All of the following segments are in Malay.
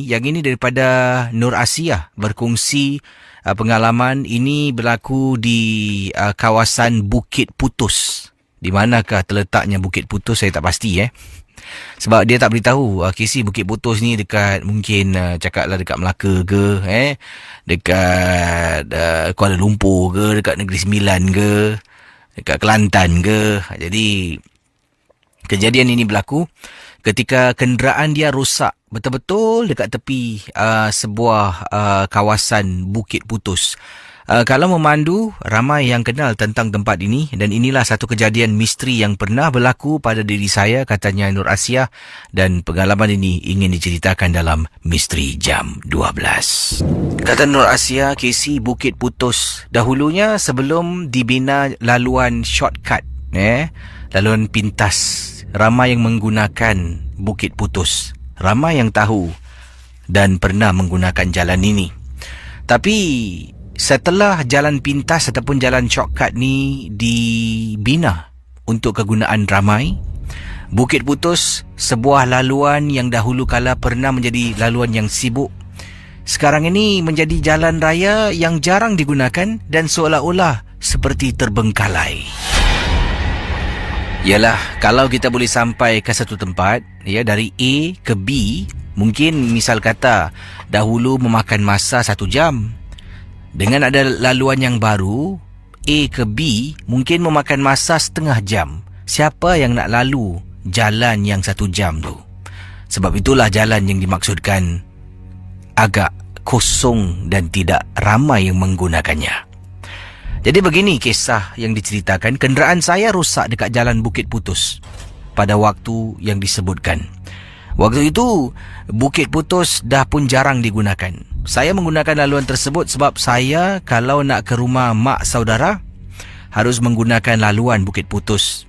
yang ini daripada Nur Asia berkongsi pengalaman ini berlaku di kawasan Bukit Putus. Di manakah terletaknya Bukit Putus saya tak pasti sebab dia tak beritahu. Casey, Bukit Putus ni dekat mungkin cakaplah dekat Melaka ke, dekat Kuala Lumpur ke, dekat Negeri Sembilan ke, dekat Kelantan ke. Jadi kejadian ini berlaku ketika kenderaan dia rosak betul-betul dekat tepi sebuah kawasan Bukit Putus. Kalau memandu, ramai yang kenal tentang tempat ini dan inilah satu kejadian misteri yang pernah berlaku pada diri saya, katanya Nur Asia, dan pengalaman ini ingin diceritakan dalam Misteri Jam 12. Kata Nur Asia, Casey, Bukit Putus dahulunya sebelum dibina laluan shortcut, laluan pintas, ramai yang menggunakan Bukit Putus. Ramai yang tahu dan pernah menggunakan jalan ini. Tapi setelah jalan pintas ataupun jalan shortcut ni dibina untuk kegunaan ramai, Bukit Putus, sebuah laluan yang dahulu kala pernah menjadi laluan yang sibuk, sekarang ini menjadi jalan raya yang jarang digunakan dan seolah-olah seperti terbengkalai. Yalah, kalau kita boleh sampai ke satu tempat, dari A ke B, mungkin misal kata dahulu memakan masa 1 jam. Dengan ada laluan yang baru, A ke B mungkin memakan masa setengah jam. Siapa yang nak lalu jalan yang 1 jam tu? Sebab itulah jalan yang dimaksudkan agak kosong dan tidak ramai yang menggunakannya. Jadi begini kisah yang diceritakan. Kenderaan saya rosak dekat jalan Bukit Putus pada waktu yang disebutkan. Waktu itu Bukit Putus dah pun jarang digunakan. Saya menggunakan laluan tersebut sebab saya kalau nak ke rumah mak saudara harus menggunakan laluan Bukit Putus.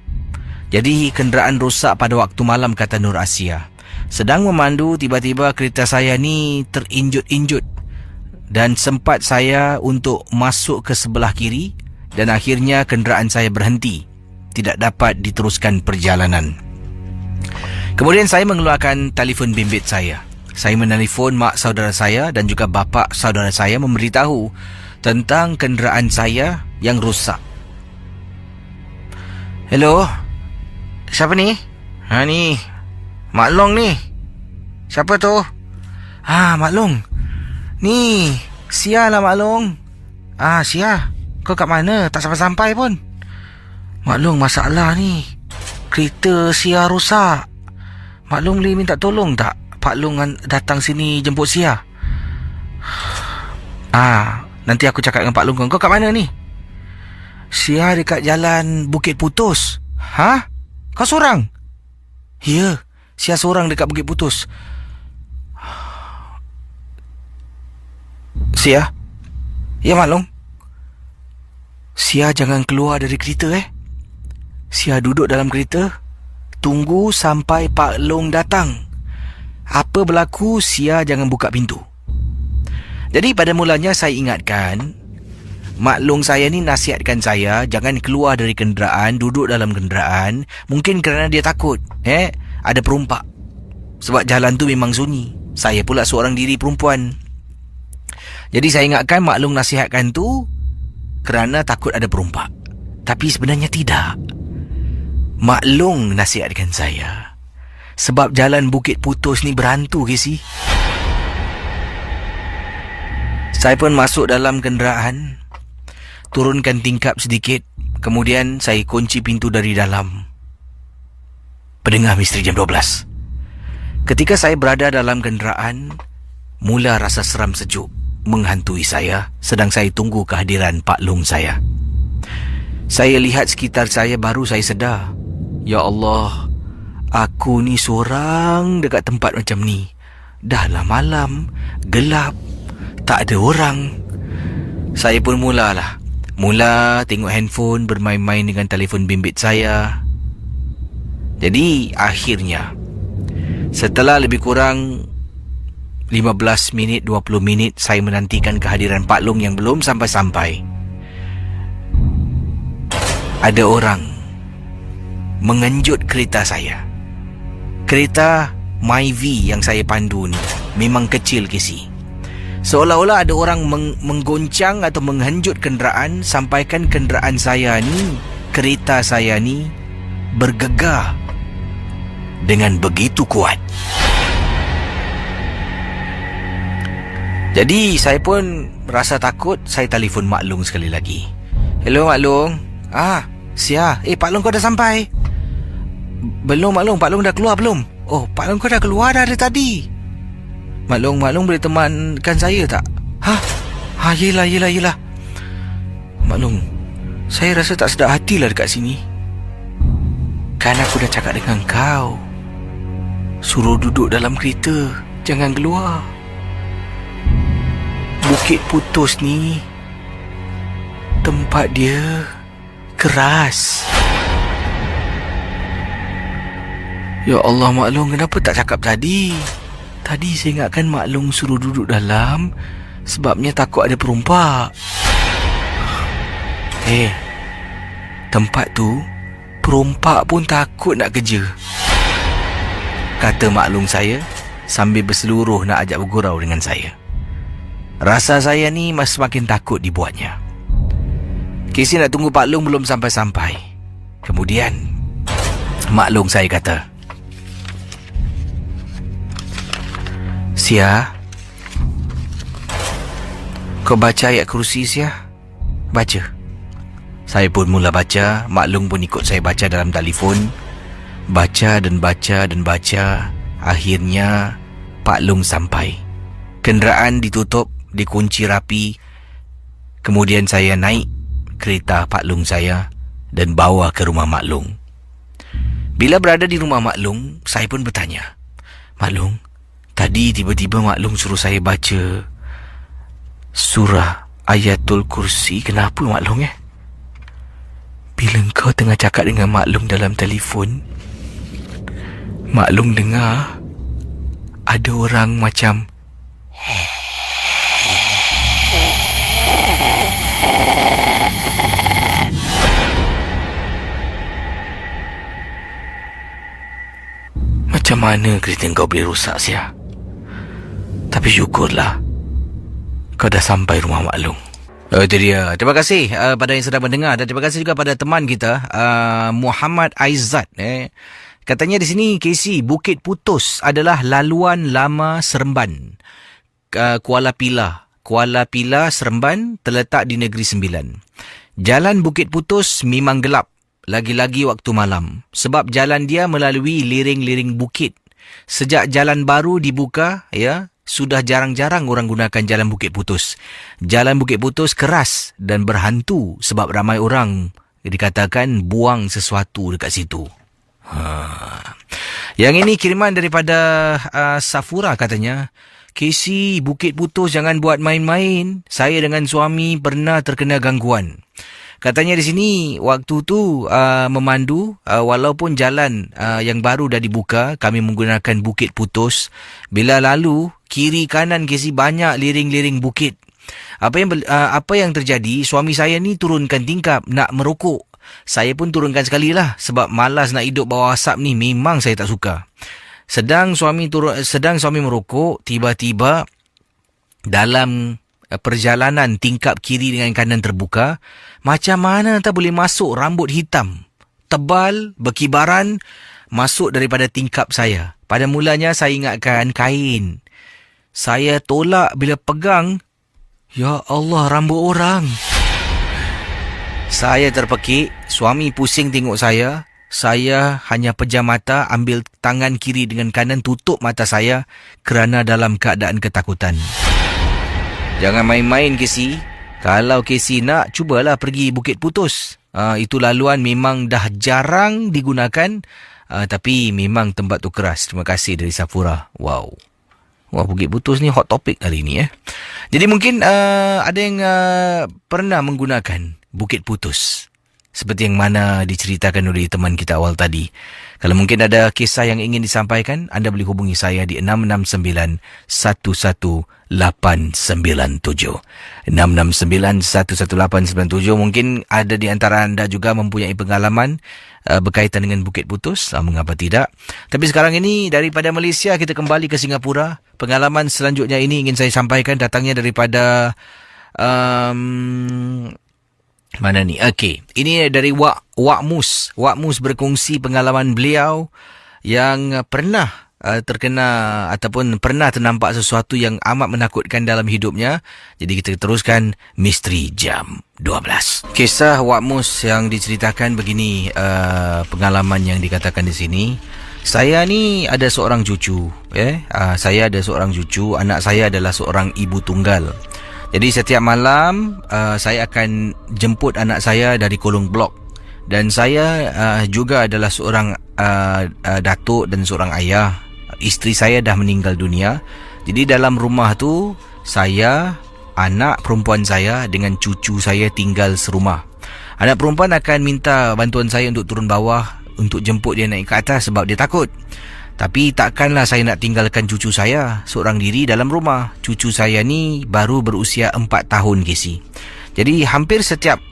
Jadi kenderaan rosak pada waktu malam, kata Nur Asia. Sedang memandu, tiba-tiba kereta saya ni terinjut-injut dan sempat saya untuk masuk ke sebelah kiri dan akhirnya kenderaan saya berhenti. Tidak dapat diteruskan perjalanan. Kemudian saya mengeluarkan telefon bimbit saya. Saya menelefon mak saudara saya dan juga bapa saudara saya memberitahu tentang kenderaan saya yang rosak. Hello? Siapa ni? Ni Mak Long ni. Siapa tu? Mak Long. Ni Sia lah Mak Long. Sia, kau kat mana? Tak sampai-sampai pun. Mak Long, masalah ni, kereta Sia rosak. Mak Long boleh minta tolong tak? Pak Long datang sini jemput Sia. Nanti aku cakap dengan Pak Long. Kau kat mana ni? Sia dekat jalan Bukit Putus. Kau seorang? Ya, Sia seorang dekat Bukit Putus. Sia? Ya Mak Long. Sia jangan keluar dari kereta Sia duduk dalam kereta, tunggu sampai Pak Long datang. Apa berlaku, Sia jangan buka pintu. Jadi pada mulanya saya ingatkan, Mak Long saya ni nasihatkan saya jangan keluar dari kenderaan, duduk dalam kenderaan. Mungkin kerana dia takut ada perompak. Sebab jalan tu memang sunyi. Saya pula seorang diri perempuan. Jadi saya ingatkan Mak Long nasihatkan tu kerana takut ada perompak. Tapi sebenarnya tidak. Mak Long nasihatkan saya sebab jalan Bukit Putus ni berhantu, Casey. Saya pun masuk dalam kenderaan, turunkan tingkap sedikit, kemudian saya kunci pintu dari dalam. Pendengar Misteri Jam 12, ketika saya berada dalam kenderaan, mula rasa seram sejuk menghantui saya sedang saya tunggu kehadiran Pak Long saya. Saya lihat sekitar saya, baru saya sedar, ya Allah, aku ni seorang dekat tempat macam ni. Dah lah malam, gelap, tak ada orang. Saya pun mula tengok handphone, bermain-main dengan telefon bimbit saya. Jadi akhirnya setelah lebih kurang 15 minit, 20 minit saya menantikan kehadiran Pak Long yang belum sampai-sampai, ada orang mengenjut kereta saya. Kereta Myvi yang saya pandu ni memang kecil, Casey. Seolah-olah ada orang menggoncang atau menghenjut kenderaan, sampaikan kenderaan saya ni, kereta saya ni bergegar dengan begitu kuat. Jadi saya pun rasa takut. Saya telefon Mak Long sekali lagi. Hello Mak Long. Sia. Pak Long kau dah sampai? Belum Mak Long. Pak Long dah keluar belum? Oh, Pak Long kau dah keluar dah dari tadi. Mak Long boleh temankan saya tak? Yelah. Mak Long, saya rasa tak sedap hatilah dekat sini. Kan aku dah cakap dengan kau, suruh duduk dalam kereta, jangan keluar. Bukit Putus ni tempat dia keras. Ya Allah Mak Long, kenapa tak cakap tadi? Tadi saya ingatkan Mak Long suruh duduk dalam sebabnya takut ada perompak. Tempat tu perompak pun takut nak kerja, kata Mak Long saya sambil berseluruh nak ajak bergurau dengan saya. Rasa saya ni semakin takut dibuatnya. Casey nak tunggu Pak Long belum sampai-sampai. Kemudian Mak Long saya kata, Sia, kau baca ayat kursi Sia? Baca. Saya pun mula baca. Mak Long pun ikut saya baca dalam telefon. Baca dan baca. Akhirnya Pak Long sampai. Kenderaan ditutup, dikunci rapi. Kemudian saya naik kereta Pak Long saya dan bawa ke rumah Mak Long. Bila berada di rumah Mak Long, saya pun bertanya, Mak Long, tadi tiba-tiba Mak Long suruh saya baca surah Ayatul Kursi. Kenapa Mak Long Bila kau tengah cakap dengan Mak Long dalam telefon, Mak Long dengar ada orang macam macam mana kereta kau boleh rosak Sia? Tapi syukurlah kau dah sampai rumah Mak Long. Itu dia. Terima kasih pada yang sedang mendengar, dan terima kasih juga pada teman kita Muhammad Aizat. Katanya di sini, Casey, Bukit Putus adalah laluan lama Seremban, Kuala Pilah Seremban terletak di Negeri Sembilan. Jalan Bukit Putus memang gelap, lagi-lagi waktu malam, sebab jalan dia melalui lereng-lereng bukit. Sejak jalan baru dibuka, sudah jarang-jarang orang gunakan jalan Bukit Putus. Jalan Bukit Putus keras dan berhantu sebab ramai orang dikatakan buang sesuatu dekat situ. Yang ini kiriman daripada Safura, katanya, Casey, Bukit Putus jangan buat main-main. Saya dengan suami pernah terkena gangguan. Katanya di sini waktu tu memandu, walaupun jalan yang baru dah dibuka, kami menggunakan Bukit Putus. Bila lalu kiri kanan, Casey, banyak liring-liring bukit. Apa yang terjadi, suami saya ni turunkan tingkap nak merokok. Saya pun turunkan sekali lah sebab malas nak hidup bawah asap ni, memang saya tak suka. Sedang suami merokok, tiba-tiba dalam perjalanan tingkap kiri dengan kanan terbuka, macam mana tak boleh masuk rambut hitam tebal berkibaran masuk daripada tingkap saya. Pada mulanya saya ingatkan kain. Saya tolak bila pegang, ya Allah, rambut orang. Saya terpekik, suami pusing tengok saya. Saya hanya pejam mata, ambil tangan kiri dengan kanan tutup mata saya kerana dalam keadaan ketakutan. Jangan main-main, Casey. Kalau Casey nak, cubalah pergi Bukit Putus. Itu laluan memang dah jarang digunakan, tapi memang tempat tu keras. Terima kasih dari Safura. Wow, Bukit Putus ni hot topic hari ni. Jadi mungkin ada yang pernah menggunakan Bukit Putus. seperti yang mana diceritakan oleh teman kita awal tadi. Kalau mungkin ada kisah yang ingin disampaikan, anda boleh hubungi saya di 669-11897. 669-11897. Mungkin ada di antara anda juga mempunyai pengalaman berkaitan dengan Bukit Putus. Mengapa tidak? Tapi sekarang ini daripada Malaysia kita kembali ke Singapura. Pengalaman selanjutnya ini ingin saya sampaikan datangnya daripada mana ni? Okey. Ini dari Wak Mus. Wak Mus berkongsi pengalaman beliau yang pernah terkena ataupun pernah ternampak sesuatu yang amat menakutkan dalam hidupnya. Jadi kita teruskan Misteri Jam 12. Kisah Wak Mus yang diceritakan begini, pengalaman yang dikatakan di sini. Saya ni ada seorang cucu. Saya ada seorang cucu. Anak saya adalah seorang ibu tunggal. Jadi setiap malam saya akan jemput anak saya dari kolong blok. Dan saya juga adalah seorang datuk dan seorang ayah. Isteri saya dah meninggal dunia. Jadi dalam rumah tu saya, anak perempuan saya dengan cucu saya tinggal serumah. Anak perempuan akan minta bantuan saya untuk turun bawah untuk jemput dia naik ke atas sebab dia takut. Tapi takkanlah saya nak tinggalkan cucu saya seorang diri dalam rumah. Cucu saya ni baru berusia 4 tahun, Casey. Jadi hampir setiap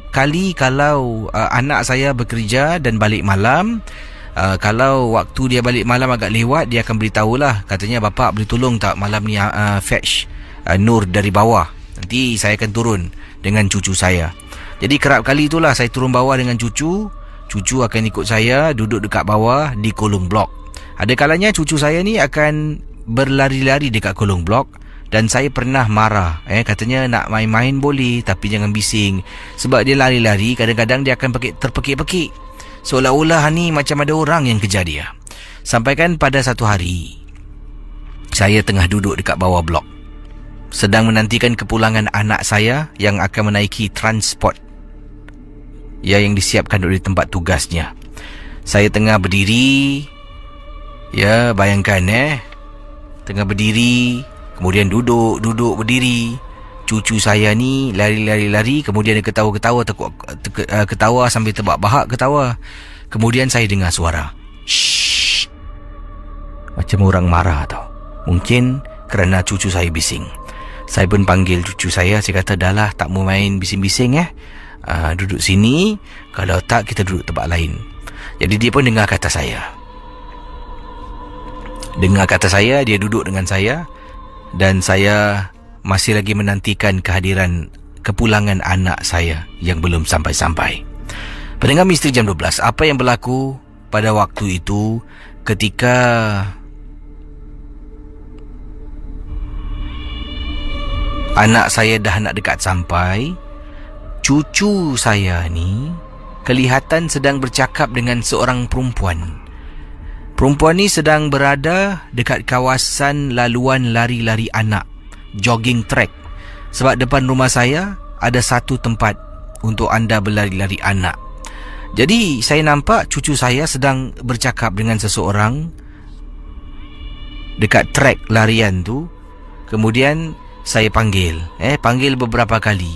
kali kalau anak saya bekerja dan balik malam, kalau waktu dia balik malam agak lewat, dia akan beritahulah. Katanya, "Bapak boleh tolong tak malam ni fetch Nur dari bawah. Nanti saya akan turun dengan cucu saya." Jadi kerap kali itulah saya turun bawah dengan cucu. Cucu akan ikut saya duduk dekat bawah di kolong blok. Ada kalanya cucu saya ni akan berlari-lari dekat kolong blok dan saya pernah marah. Katanya nak main-main boleh tapi jangan bising. Sebab dia lari-lari, kadang-kadang dia akan terpekik-pekik. Seolah-olah ni macam ada orang yang kejar dia. Sampaikan pada satu hari, saya tengah duduk dekat bawah blok, sedang menantikan kepulangan anak saya yang akan menaiki transport yang disiapkan oleh tempat tugasnya. Saya tengah berdiri. Bayangkan tengah berdiri, kemudian duduk, berdiri. Cucu saya ni lari-lari, kemudian dia ketawa-ketawa, ketawa sambil terbahak ketawa. Kemudian saya dengar suara, "Shh." Macam orang marah tau. Mungkin kerana cucu saya bising. Saya pun panggil cucu saya kata, "Dahlah, tak mau main bising-bising duduk sini. Kalau tak, kita duduk tempat lain." Jadi dia pun dengar kata saya. Dia duduk dengan saya. Dan saya masih lagi menantikan kehadiran kepulangan anak saya yang belum sampai-sampai. Pendengar Misteri Jam 12, apa yang berlaku pada waktu itu ketika anak saya dah nak dekat sampai, cucu saya ni kelihatan sedang bercakap dengan seorang perempuan. Perempuan ni sedang berada dekat kawasan laluan lari-lari anak, jogging track. Sebab depan rumah saya ada satu tempat untuk anda berlari-lari anak. Jadi saya nampak cucu saya sedang bercakap dengan seseorang dekat track larian tu. Kemudian saya panggil beberapa kali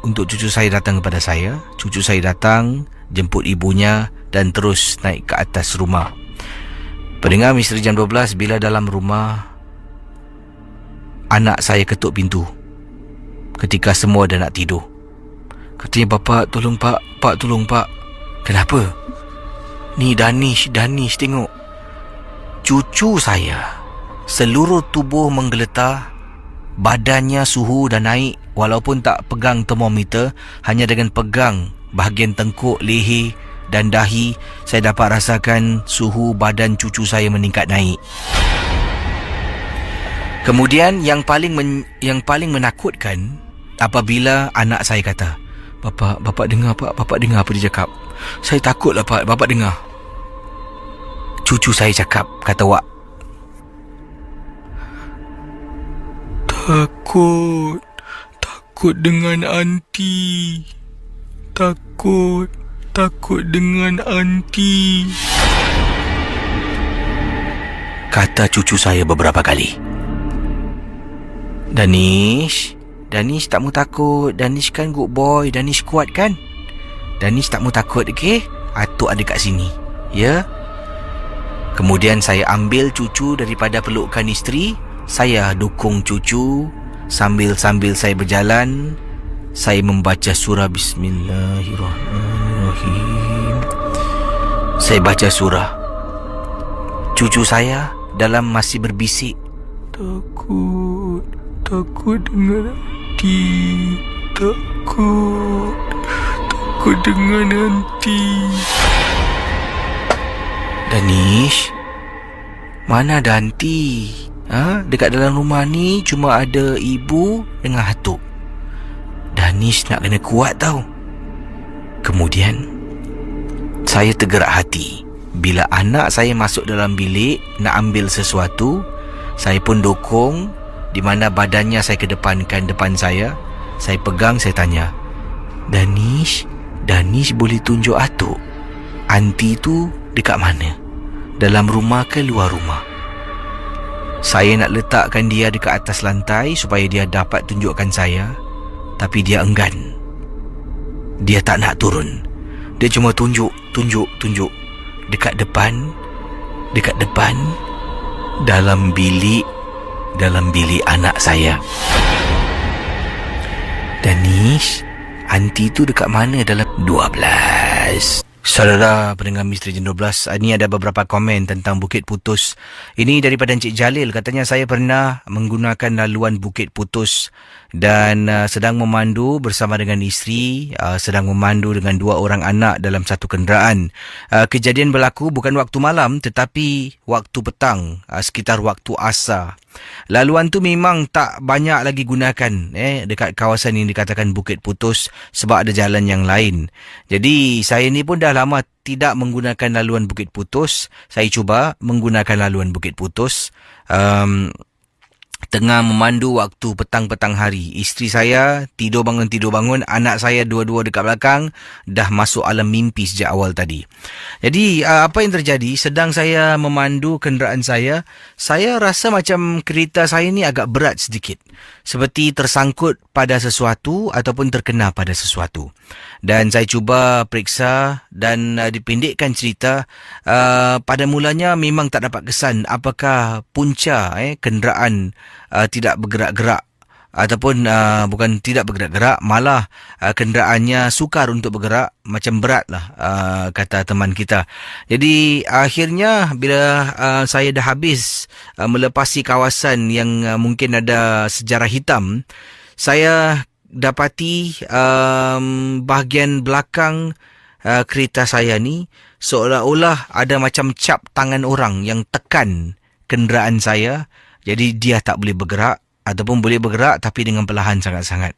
untuk cucu saya datang kepada saya. Cucu saya datang, jemput ibunya dan terus naik ke atas rumah. Pendengar Misteri Jam 12, bila dalam rumah, anak saya ketuk pintu ketika semua dah nak tidur. Katanya, "Bapak, tolong pak, pak tolong pak." "Kenapa?" "Ni Danish tengok." Cucu saya, seluruh tubuh menggeletar. Badannya suhu dah naik. Walaupun tak pegang termometer, hanya dengan pegang bahagian tengkuk, leher dan dahi, saya dapat rasakan suhu badan cucu saya meningkat naik. Kemudian yang paling menakutkan apabila anak saya kata, Bapak dengar pak, Bapak dengar apa dia cakap?" "Saya takutlah pak, Bapak dengar." Cucu saya cakap, kata Wak, Takut dengan anti. Takut dengan anti." Kata cucu saya beberapa kali. Danish tak mau takut. Danish kan good boy. Danish kuat kan? Danish tak mau takut, okey? Atuk ada kat sini. Ya. Kemudian saya ambil cucu daripada pelukan isteri. Saya dukung cucu. Sambil saya berjalan, saya membaca surah Bismillahirrahmanirrahim. Saya baca surah. Cucu saya dalam masih berbisik, Takut dengan nanti. Takut dengan nanti. Danish, mana ada hanti? Dekat dalam rumah ni cuma ada ibu dengan atuk. Danish nak kena kuat tau. Kemudian saya tergerak hati. Bila anak saya masuk dalam bilik nak ambil sesuatu, saya pun dukung, di mana badannya saya kedepankan depan saya. Saya pegang, saya tanya, Danish boleh tunjuk atuk? Aunty tu dekat mana? Dalam rumah ke luar rumah? Saya nak letakkan dia dekat atas lantai supaya dia dapat tunjukkan saya, tapi dia enggan. Dia tak nak turun. Dia cuma tunjuk dekat depan, dalam bilik anak saya. Danish, aunty tu dekat mana dalam 12? Saudara pendengar Misteri Jam 12, ini ada beberapa komen tentang Bukit Putus. Ini daripada Encik Jalil. Katanya, saya pernah menggunakan laluan Bukit Putus dan sedang memandu bersama dengan isteri, sedang memandu dengan 2 orang anak dalam satu kenderaan. Kejadian berlaku bukan waktu malam tetapi waktu petang, sekitar waktu asar. Laluan tu memang tak banyak lagi gunakan dekat kawasan yang dikatakan Bukit Putus sebab ada jalan yang lain. Jadi saya ni pun dah lama tidak menggunakan laluan Bukit Putus. Saya cuba menggunakan laluan Bukit Putus tengah memandu waktu petang-petang hari. Isteri saya tidur bangun, anak saya dua-dua dekat belakang dah masuk alam mimpi sejak awal tadi. Jadi apa yang terjadi, sedang saya memandu kenderaan saya rasa macam kereta saya ni agak berat sedikit, seperti tersangkut pada sesuatu ataupun terkena pada sesuatu. Dan saya cuba periksa dan dipendekkan cerita, pada mulanya memang tak dapat kesan apakah punca kenderaan tidak bergerak-gerak ataupun bukan tidak bergerak-gerak, malah kenderaannya sukar untuk bergerak, macam berat lah, kata teman kita. Jadi akhirnya bila saya dah habis melepasi kawasan yang mungkin ada sejarah hitam, saya dapati bahagian belakang kereta saya ni seolah-olah ada macam cap tangan orang yang tekan kenderaan saya. Jadi dia tak boleh bergerak, ataupun boleh bergerak tapi dengan perlahan sangat-sangat.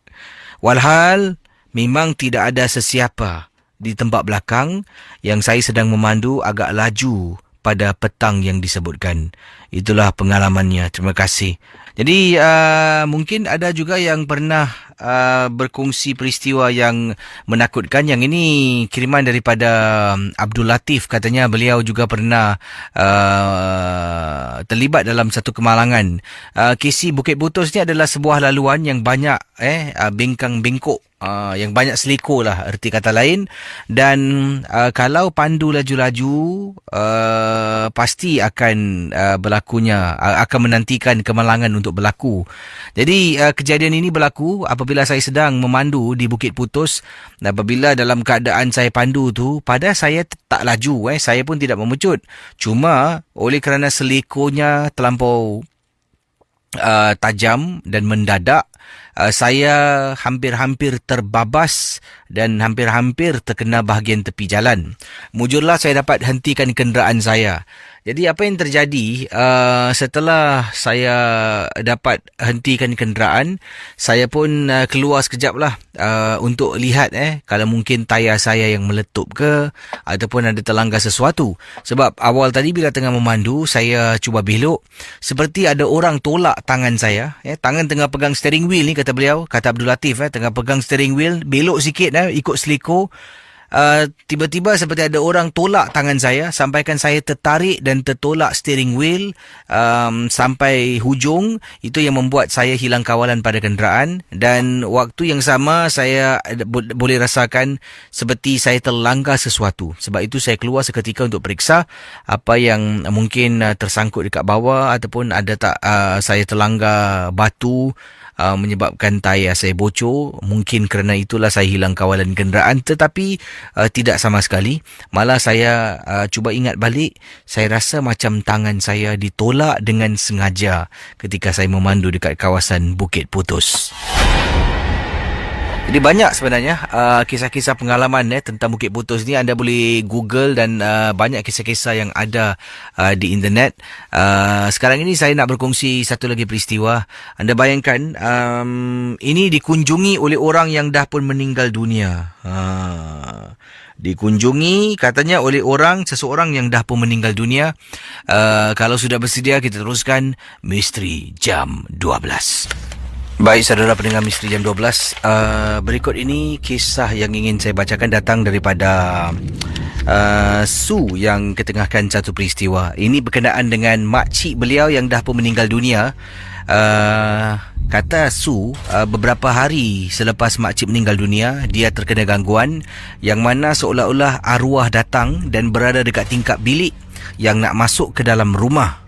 Walhal memang tidak ada sesiapa di tempat belakang yang saya sedang memandu agak laju pada petang yang disebutkan. Itulah pengalamannya. Terima kasih. Jadi mungkin ada juga yang pernah berkongsi peristiwa yang menakutkan. Yang ini kiriman daripada Abdul Latif. Katanya beliau juga pernah terlibat dalam satu kemalangan. KC Bukit Putus ni adalah sebuah laluan yang banyak bengkang-bengkok, yang banyak seliko lah erti kata lain. Dan kalau pandu laju-laju, pasti akan berlakunya, akan menantikan kemalangan untuk berlaku. Jadi kejadian ini berlaku apabila saya sedang memandu di Bukit Putus. Apabila dalam keadaan saya pandu tu, pada saya tak laju, saya pun tidak memecut. Cuma oleh kerana selikonya terlampau tajam dan mendadak, saya hampir-hampir terbabas dan hampir-hampir terkena bahagian tepi jalan. Mujurlah saya dapat hentikan kenderaan saya. Jadi apa yang terjadi, setelah saya dapat hentikan kenderaan, saya pun keluar sekejap lah untuk lihat kalau mungkin tayar saya yang meletup ke ataupun ada terlanggar sesuatu. Sebab awal tadi bila tengah memandu, saya cuba belok, seperti ada orang tolak tangan saya. Tangan tengah pegang steering wheel ni, kata beliau, kata Abdul Latif, tengah pegang steering wheel, belok sikit ikut seliko. tiba-tiba seperti ada orang tolak tangan saya, sampaikan saya tertarik dan tertolak steering wheel sampai hujung. Itu yang membuat saya hilang kawalan pada kenderaan, dan waktu yang sama saya boleh rasakan seperti saya terlanggar sesuatu. Sebab itu saya keluar seketika untuk periksa apa yang mungkin tersangkut dekat bawah, ataupun ada tak saya terlanggar batu menyebabkan tayar saya bocor. Mungkin kerana itulah saya hilang kawalan kenderaan, tetapi tidak sama sekali. Malah saya cuba ingat balik, saya rasa macam tangan saya ditolak dengan sengaja ketika saya memandu dekat kawasan Bukit Putus. Jadi banyak sebenarnya kisah-kisah pengalaman tentang Bukit Putus ni. Anda boleh Google dan banyak kisah-kisah yang ada di internet. Sekarang ini saya nak berkongsi satu lagi peristiwa. Anda bayangkan ini dikunjungi oleh orang yang dah pun meninggal dunia. Dikunjungi katanya oleh seseorang yang dah pun meninggal dunia. Kalau sudah bersedia, kita teruskan Misteri Jam 12. Baik saudara pendengar Misteri Jam 12, berikut ini kisah yang ingin saya bacakan datang daripada Su yang ketengahkan satu peristiwa. Ini berkenaan dengan makcik beliau yang dah pun meninggal dunia. Kata Su, beberapa hari selepas makcik meninggal dunia, dia terkena gangguan yang mana seolah-olah arwah datang dan berada dekat tingkap bilik yang nak masuk ke dalam rumah.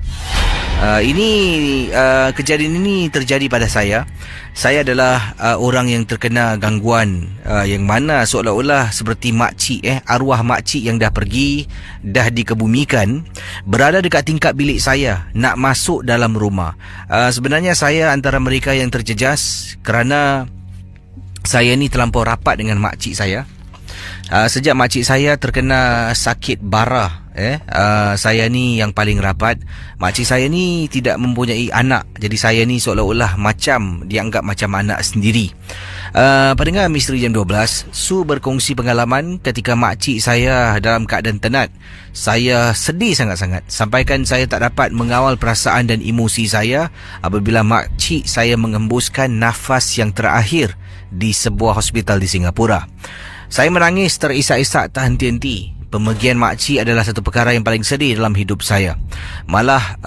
Kejadian ini terjadi pada saya. Saya adalah orang yang terkena gangguan yang mana seolah-olah seperti makcik, arwah makcik yang dah pergi, dah dikebumikan, berada dekat tingkap bilik saya nak masuk dalam rumah. Sebenarnya saya antara mereka yang terjejas kerana saya ni terlampau rapat dengan makcik saya. Sejak makcik saya terkena sakit bara, saya ni yang paling rapat. Makcik saya ni tidak mempunyai anak, jadi saya ni seolah-olah macam dianggap macam anak sendiri. Pendengar Misteri Jam 12, Su berkongsi pengalaman ketika makcik saya dalam keadaan tenat. Saya sedih sangat-sangat, sampaikan saya tak dapat mengawal perasaan dan emosi saya apabila makcik saya mengembuskan nafas yang terakhir di sebuah hospital di Singapura. Saya menangis terisak-isak tak henti-henti. Pemergian makcik adalah satu perkara yang paling sedih dalam hidup saya. Malah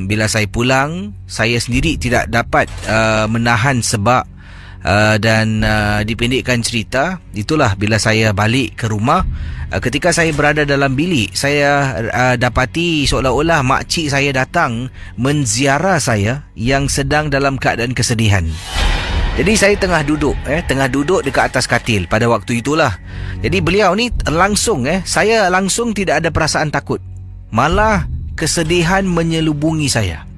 bila saya pulang, saya sendiri tidak dapat menahan sebab dan dipendekkan cerita, itulah bila saya balik ke rumah, ketika saya berada dalam bilik, saya dapati seolah-olah makcik saya datang menziarah saya yang sedang dalam keadaan kesedihan. Jadi saya tengah duduk dekat atas katil pada waktu itulah. Jadi beliau ni langsung saya langsung tidak ada perasaan takut. Malah kesedihan menyelubungi saya.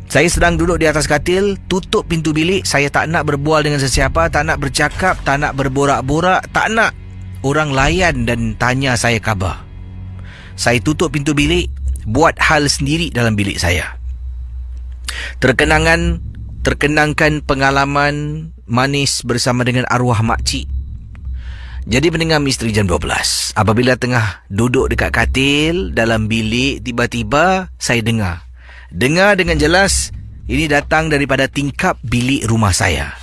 Saya sedang duduk di atas katil, tutup pintu bilik, saya tak nak berbual dengan sesiapa, tak nak bercakap, tak nak berborak-borak, tak nak orang layan dan tanya saya khabar. Saya tutup pintu bilik, buat hal sendiri dalam bilik saya. Terkenangkan pengalaman manis bersama dengan arwah makcik. Jadi pendengar Misteri Jam 12, apabila tengah duduk dekat katil dalam bilik, tiba-tiba saya dengar dengan jelas, ini datang daripada tingkap bilik rumah saya.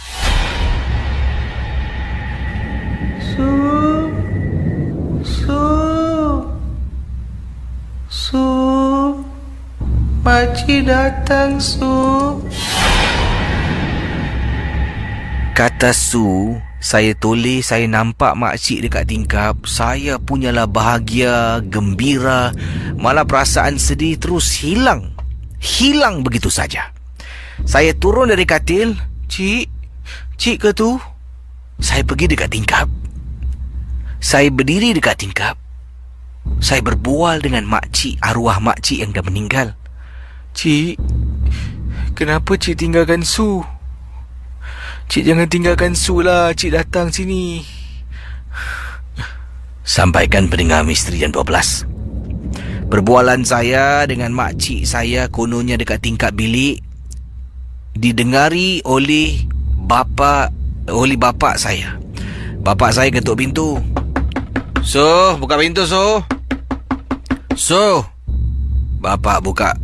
Su, makcik datang, Su. Kata Su, saya toleh, saya nampak makcik dekat tingkap. Saya punyalah bahagia, gembira. Malah perasaan sedih terus hilang begitu saja. Saya turun dari katil. Cik ke tu? Saya pergi dekat tingkap. Saya berdiri dekat tingkap. Saya berbual dengan makcik, arwah makcik yang dah meninggal. Cik, kenapa cik tinggalkan Su? Cik jangan tinggalkan Su lah, cik datang sini. Sampaikan pendengar Misteri Jam 12. Perbualan saya dengan makcik saya kononnya dekat tingkap bilik didengari oleh bapa saya. Bapa saya ketuk pintu. So, buka pintu, So. So. Bapa buka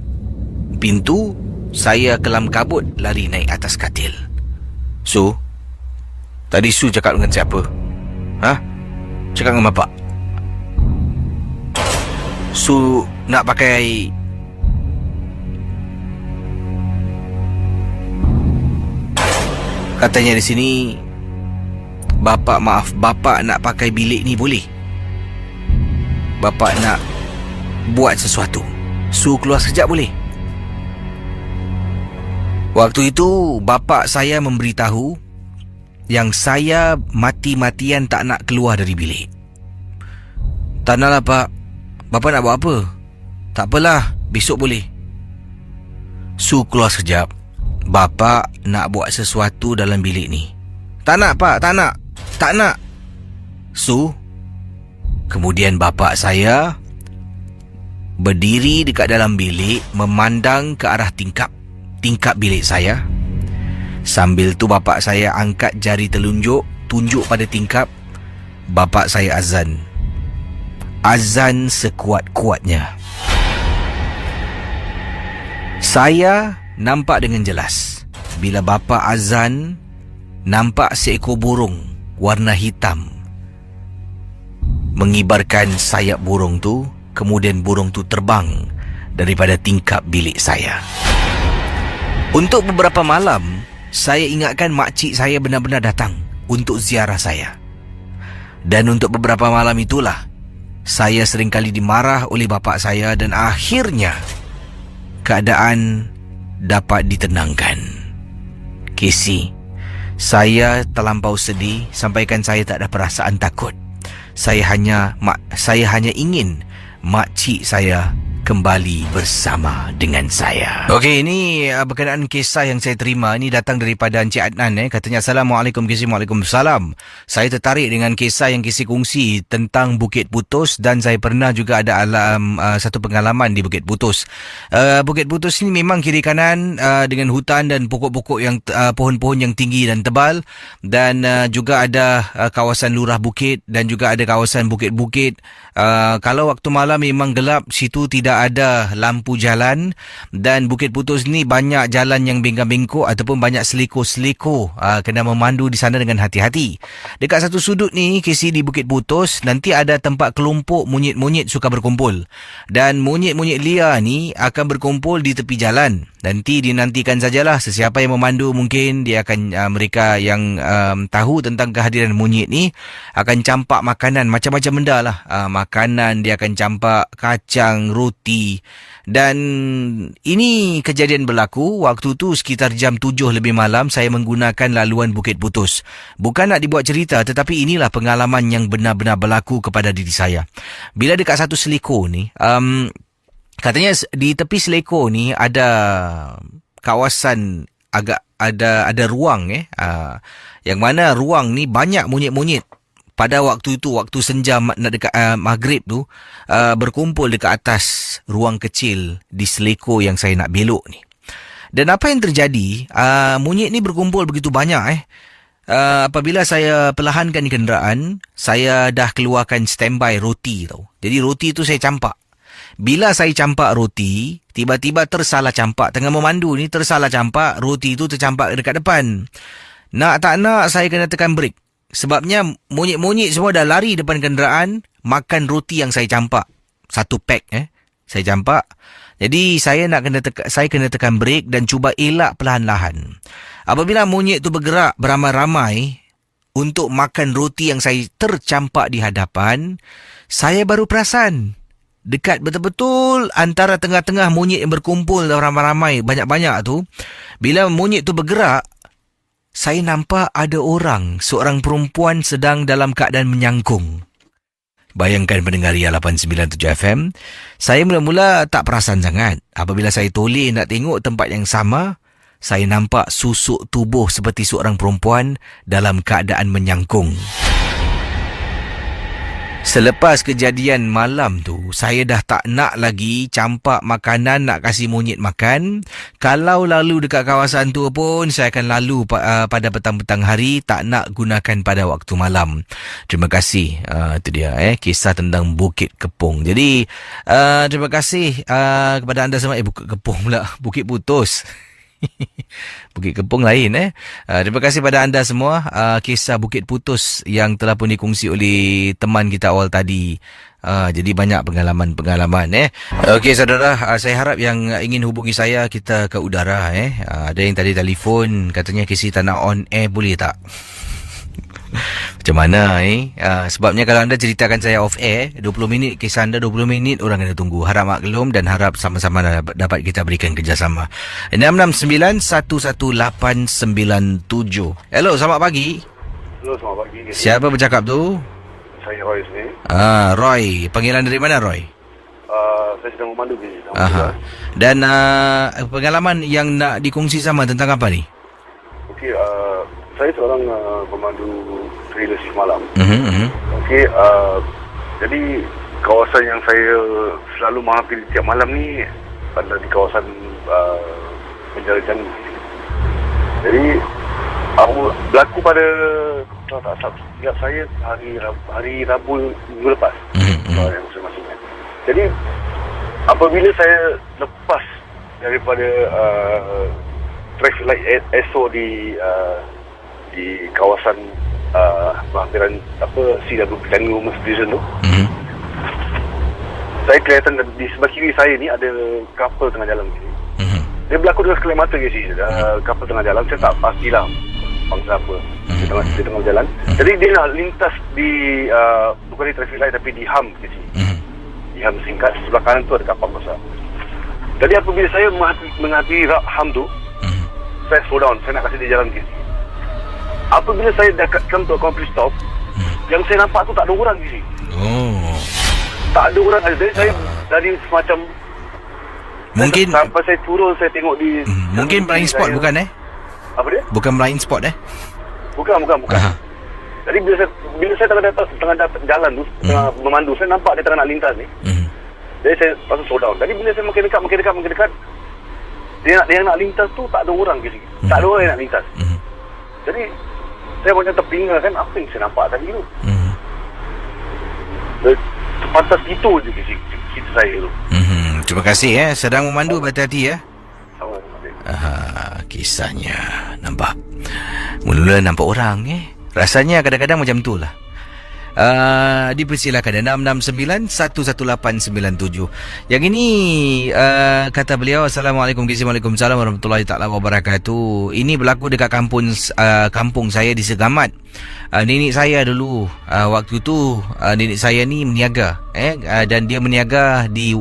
pintu, saya kelam kabut lari naik atas katil. So, tadi Su cakap dengan siapa? Cakap dengan bapak. Su nak pakai katanya di sini, bapak nak pakai bilik ni boleh? Bapak nak buat sesuatu. Su keluar sekejap boleh? Waktu itu bapak saya memberitahu yang saya mati-matian tak nak keluar dari bilik. Tak naklah pak. Bapak nak buat apa? Tak apalah, besok boleh. Su keluar sekejap. Bapak nak buat sesuatu dalam bilik ni. Tak nak pak, tak nak. Tak nak. Su. Kemudian bapak saya berdiri dekat dalam bilik, memandang ke arah tingkap bilik saya. Sambil tu bapak saya angkat jari telunjuk, tunjuk pada tingkap. Bapak saya azan. Azan sekuat-kuatnya. Saya nampak dengan jelas bila bapa azan, nampak seekor burung warna hitam mengibarkan sayap burung tu. Kemudian burung tu terbang daripada tingkap bilik saya. Untuk beberapa malam, saya ingatkan makcik saya benar-benar datang untuk ziarah saya. Dan untuk beberapa malam itulah saya seringkali dimarah oleh bapa saya dan akhirnya keadaan dapat ditenangkan. Casey, saya terlampau sedih sampaikan saya tak ada perasaan takut. Saya hanya ingin makcik saya kembali bersama dengan saya. Okey, ini berkenaan kisah yang saya terima. Ini datang daripada Encik Adnan. Katanya, Assalamualaikum Casey. Waalaikumsalam. Saya tertarik dengan kisah yang Casey kongsi tentang Bukit Putus dan saya pernah juga ada satu pengalaman di Bukit Putus. Bukit Putus ini memang kiri kanan dengan hutan dan pokok-pokok yang pohon-pohon yang tinggi dan tebal, dan juga ada kawasan lurah bukit dan juga ada kawasan bukit-bukit. Kalau waktu malam memang gelap, situ tidak ada lampu jalan, dan Bukit Putus ni banyak jalan yang bengkok-bengkok ataupun banyak seliko-seliko. Kena memandu di sana dengan hati-hati. Dekat satu sudut ni, Casey, di Bukit Putus, nanti ada tempat kelompok monyet-monyet suka berkumpul. Dan monyet-monyet liar ni akan berkumpul di tepi jalan. Nanti dinantikan sajalah sesiapa yang memandu, mungkin dia akan mereka yang tahu tentang kehadiran monyet ni akan campak makanan, macam-macam benda lah. Makanan dia akan campak, kacang, roti. Dan ini kejadian berlaku waktu tu sekitar jam 7 lebih malam. Saya menggunakan laluan Bukit Putus. Bukan nak dibuat cerita, tetapi inilah pengalaman yang benar-benar berlaku kepada diri saya. Bila dekat satu seliko ni, katanya di tepi seliko ni ada kawasan agak ada ruang yang mana ruang ni banyak monyet-monyet. Pada waktu itu, waktu senja nak dekat maghrib tu, berkumpul dekat atas ruang kecil di seliko yang saya nak belok ni. Dan apa yang terjadi, monyet ni berkumpul begitu banyak. Apabila saya perlahankan kenderaan, saya dah keluarkan standby roti tau. Jadi roti tu saya campak. Bila saya campak roti, tiba-tiba tersalah campak. Tengah memandu ni tersalah campak, roti tu tercampak dekat depan. Nak tak nak saya kena tekan brake. Sebabnya monyet-monyet semua dah lari depan kenderaan makan roti yang saya campak. Satu pack saya campak. Jadi saya kena tekan brake dan cuba elak perlahan-lahan. Apabila monyet tu bergerak beramai-ramai untuk makan roti yang saya tercampak di hadapan, saya baru perasan dekat betul-betul antara tengah-tengah monyet yang berkumpul ramai-ramai banyak-banyak tu, bila monyet tu bergerak, saya nampak ada seorang perempuan sedang dalam keadaan menyangkung. Bayangkan pendengar Ria 897 FM, saya mula-mula tak perasan sangat. Apabila saya toleh nak tengok tempat yang sama, saya nampak susuk tubuh seperti seorang perempuan dalam keadaan menyangkung. Selepas kejadian malam tu, saya dah tak nak lagi campak makanan nak kasih monyet makan. Kalau lalu dekat kawasan tu pun, saya akan lalu pada petang-petang hari, tak nak gunakan pada waktu malam. Terima kasih. Itu dia kisah tentang Bukit Kepong. Jadi, terima kasih kepada anda semua. Bukit Kepong pula, Bukit Putus. Bukit Kepong lain terima kasih pada anda semua. Kisah Bukit Putus yang telah pun dikongsi oleh teman kita awal tadi. Jadi banyak pengalaman Okey saudara, saya harap yang ingin hubungi saya, kita ke udara ada yang tadi telefon katanya Casey tak nak on air, boleh tak? Macam mana sebabnya kalau anda ceritakan saya off air 20 minit kisah anda 20 minit orang kena tunggu. Harap maklum dan harap sama-sama dapat kita berikan kerjasama. 669-11897. Hello, selamat pagi. Hello, selamat pagi. Siapa bercakap tu? Saya Roy sini. Roy, panggilan dari mana Roy? Saya sedang memandu di Dan pengalaman yang nak dikongsi sama tentang apa ni? Okey, saya seorang pemandu trailer shift malam. Okey, jadi kawasan yang saya selalu menghampiri tiap malam ni adalah di kawasan Penjara Changi. Jadi berlaku pada tak silap saya hari Rabu minggu lepas. Yang saya masih ingat. Jadi apabila saya lepas daripada traffic light ESO di kawasan berhampiran CWP Changi Women's Prison tu, saya kelihatan di sebelah kiri saya ni ada kapal tengah jalan ni. Dia berlaku dengan sekelip mata kapal tengah jalan. Saya tak pastilah bangsa apa dia tengah jalan. Jadi dia nak lintas di bukan di traffic light tapi di HAM di HAM singkat. Sebelah kanan tu ada kapal besar. Jadi apabila saya menghadiri HAM tu, saya slow down, saya nak kasi dia jalan kiri. Apabila saya dah come to a complete stop, yang saya nampak tu tak ada orang kiri. Tak ada orang. Jadi saya dari semacam mungkin sampai saya turun, saya tengok di mungkin blind spot bukan Apa dia? Bukan blind spot Bukan. Jadi bila saya tengah jalan tu, tengah memandu, saya nampak dia tengah nak lintas ni. Jadi saya pasal slow down. Jadi bila saya makin dekat, dia nak lintas tu tak ada orang kiri. Tak ada orang yang nak lintas. Jadi saya macam terpinga kan, apa yang saya nampak tadi tu. Pantas itu je cerita saya tu. Terima kasih sedang memandu, berhati-hati Sama. Kisahnya nampak mula-mula nampak orang rasanya kadang-kadang macam tu lah. Dipersilakan 669-11897. Yang ini kata beliau, Assalamualaikum, Waalaikumsalam warahmatullahi taala wabarakatuh. Ini berlaku dekat kampung saya di Segamat. Nenek saya dulu waktu tu nenek saya ni meniaga dan dia meniaga di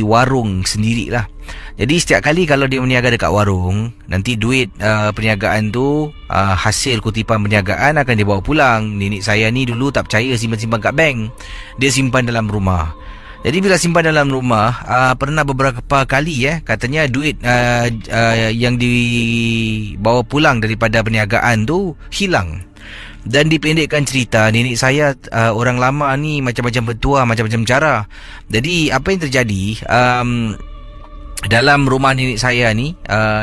warung sendirilah. Jadi setiap kali kalau dia meniaga dekat warung, nanti duit perniagaan tu, hasil kutipan perniagaan akan dibawa pulang. Nenek saya ni dulu tak percaya simpan-simpan kat bank. Dia simpan dalam rumah. Jadi bila simpan dalam rumah, pernah beberapa kali katanya duit yang dibawa pulang daripada perniagaan tu hilang. Dan dipendekkan cerita, nenek saya orang lama ni macam-macam bertuah, macam-macam cara. Jadi apa yang terjadi, dalam rumah nenek saya ni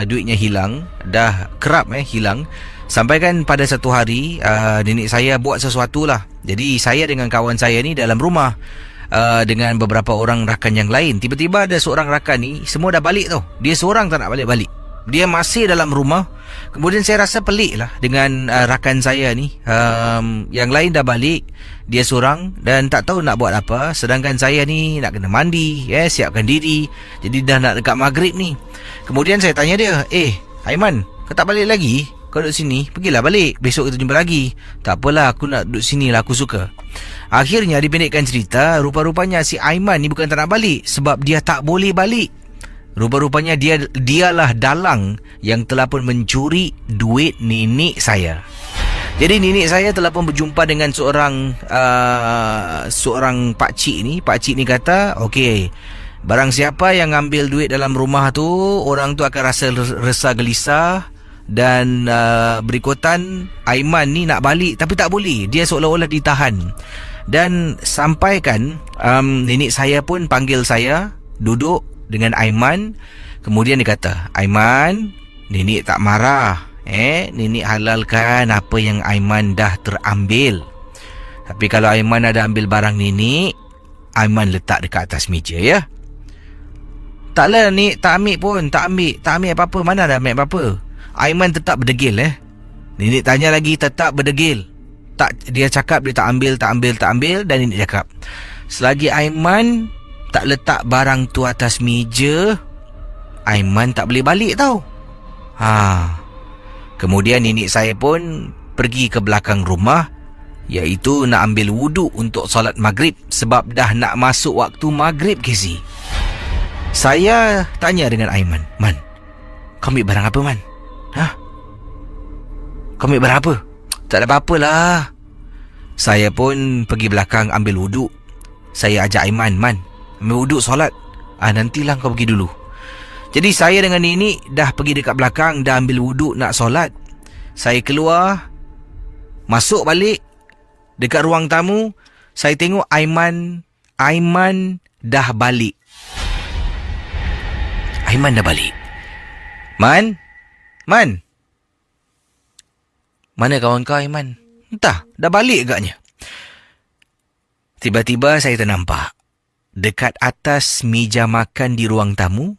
duitnya hilang, dah kerap hilang. Sampai kan pada satu hari nenek saya buat sesuatu lah. Jadi saya dengan kawan saya ni dalam rumah dengan beberapa orang rakan yang lain. Tiba-tiba ada seorang rakan ni, semua dah balik tau, dia seorang tak nak balik-balik. Dia masih dalam rumah. Kemudian saya rasa pelik lah dengan rakan saya ni. Yang lain dah balik, dia seorang dan tak tahu nak buat apa. Sedangkan saya ni nak kena mandi, siapkan diri. Jadi dah nak dekat maghrib ni. Kemudian saya tanya dia, Aiman, kau tak balik lagi? Kau duduk sini, pergilah balik, besok kita jumpa lagi. Tak apalah, aku nak duduk sini lah, aku suka. Akhirnya dipendekkan cerita, rupa-rupanya si Aiman ni bukan tak nak balik, sebab dia tak boleh balik. Rupa-rupanya dialah dalang yang telah pun mencuri duit nenek saya. Jadi nenek saya telah pun berjumpa dengan seorang pakcik ni. Pakcik ni kata, okey, barang siapa yang ambil duit dalam rumah tu, orang tu akan rasa resah gelisah. Dan berikutan Aiman ni nak balik tapi tak boleh. Dia seolah-olah ditahan. Dan sampaikan nenek saya pun panggil saya duduk dengan Aiman. Kemudian dia kata, Aiman, nenek tak marah. Nenek halalkan apa yang Aiman dah terambil. Tapi kalau Aiman ada ambil barang nenek, Aiman letak dekat atas meja ya. Taklah ni, tak ambil apa-apa. Mana ada ambil apa-apa. Aiman tetap berdegil Nenek tanya lagi, tetap berdegil. Dia cakap dia tak ambil. Dan nenek cakap, selagi Aiman tak letak barang tu atas meja, Aiman tak boleh balik tau. Kemudian nenek saya pun pergi ke belakang rumah, iaitu nak ambil wuduk untuk solat maghrib, sebab dah nak masuk waktu maghrib, Casey. Saya tanya dengan Aiman, Man, kau ambil barang apa, Man? Kau ambil barang apa? Tak ada apa-apa lah. Saya pun pergi belakang ambil wuduk. Saya ajak Aiman, Man, ambil wuduk solat. Nantilah kau pergi dulu. Jadi saya dengan nenek dah pergi dekat belakang, dah ambil wuduk nak solat. Saya keluar, masuk balik dekat ruang tamu. Saya tengok Aiman dah balik. Aiman dah balik. Man? Mana kawan kau, Aiman? Entah, dah balik agaknya. Tiba-tiba saya ternampak dekat atas meja makan di ruang tamu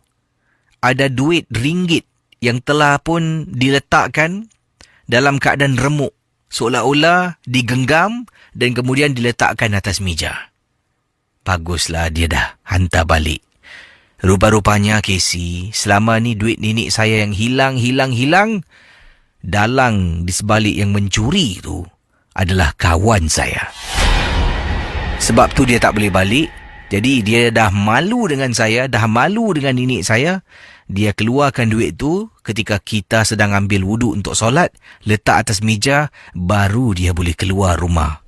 ada duit ringgit yang telah pun diletakkan dalam keadaan remuk, seolah-olah digenggam dan kemudian diletakkan atas meja. Baguslah dia dah hantar balik. Rupa-rupanya, Casey, selama ni duit nenek saya yang hilang, dalang di sebalik yang mencuri tu adalah kawan saya. Sebab tu dia tak boleh balik. Jadi dia dah malu dengan saya, dah malu dengan nenek saya. Dia keluarkan duit tu ketika kita sedang ambil wuduk untuk solat, letak atas meja, baru dia boleh keluar rumah.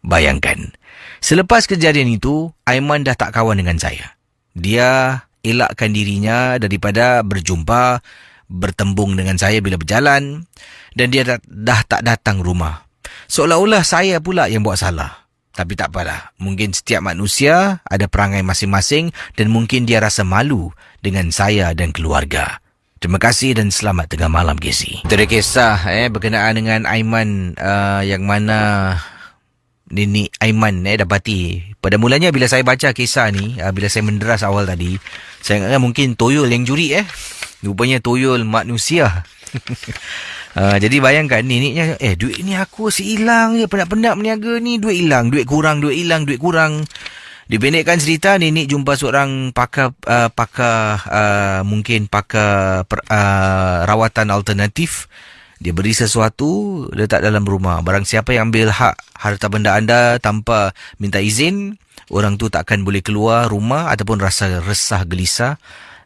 Bayangkan, selepas kejadian itu, Aiman dah tak kawan dengan saya. Dia elakkan dirinya daripada bertembung dengan saya bila berjalan, dan dia dah tak datang rumah. Seolah-olah saya pula yang buat salah. Tapi tak apalah, mungkin setiap manusia ada perangai masing-masing dan mungkin dia rasa malu dengan saya dan keluarga. Terima kasih dan selamat tengah malam, Casey. Itu ada kisah berkenaan dengan Aiman, yang mana nenek Aiman dapati. Pada mulanya bila saya baca kisah ni, bila saya menderas awal tadi, saya ingatkan mungkin toyol yang curi. Rupanya toyol manusia. Jadi bayangkan neneknya, duit ni aku hilang je, penat-penat meniaga ni, duit hilang, duit kurang. Dipendekkan cerita, nenek jumpa seorang pakar rawatan alternatif. Dia beri sesuatu, letak dalam rumah. Barang siapa yang ambil hak harta benda anda tanpa minta izin, orang tu tak akan boleh keluar rumah ataupun rasa resah gelisah.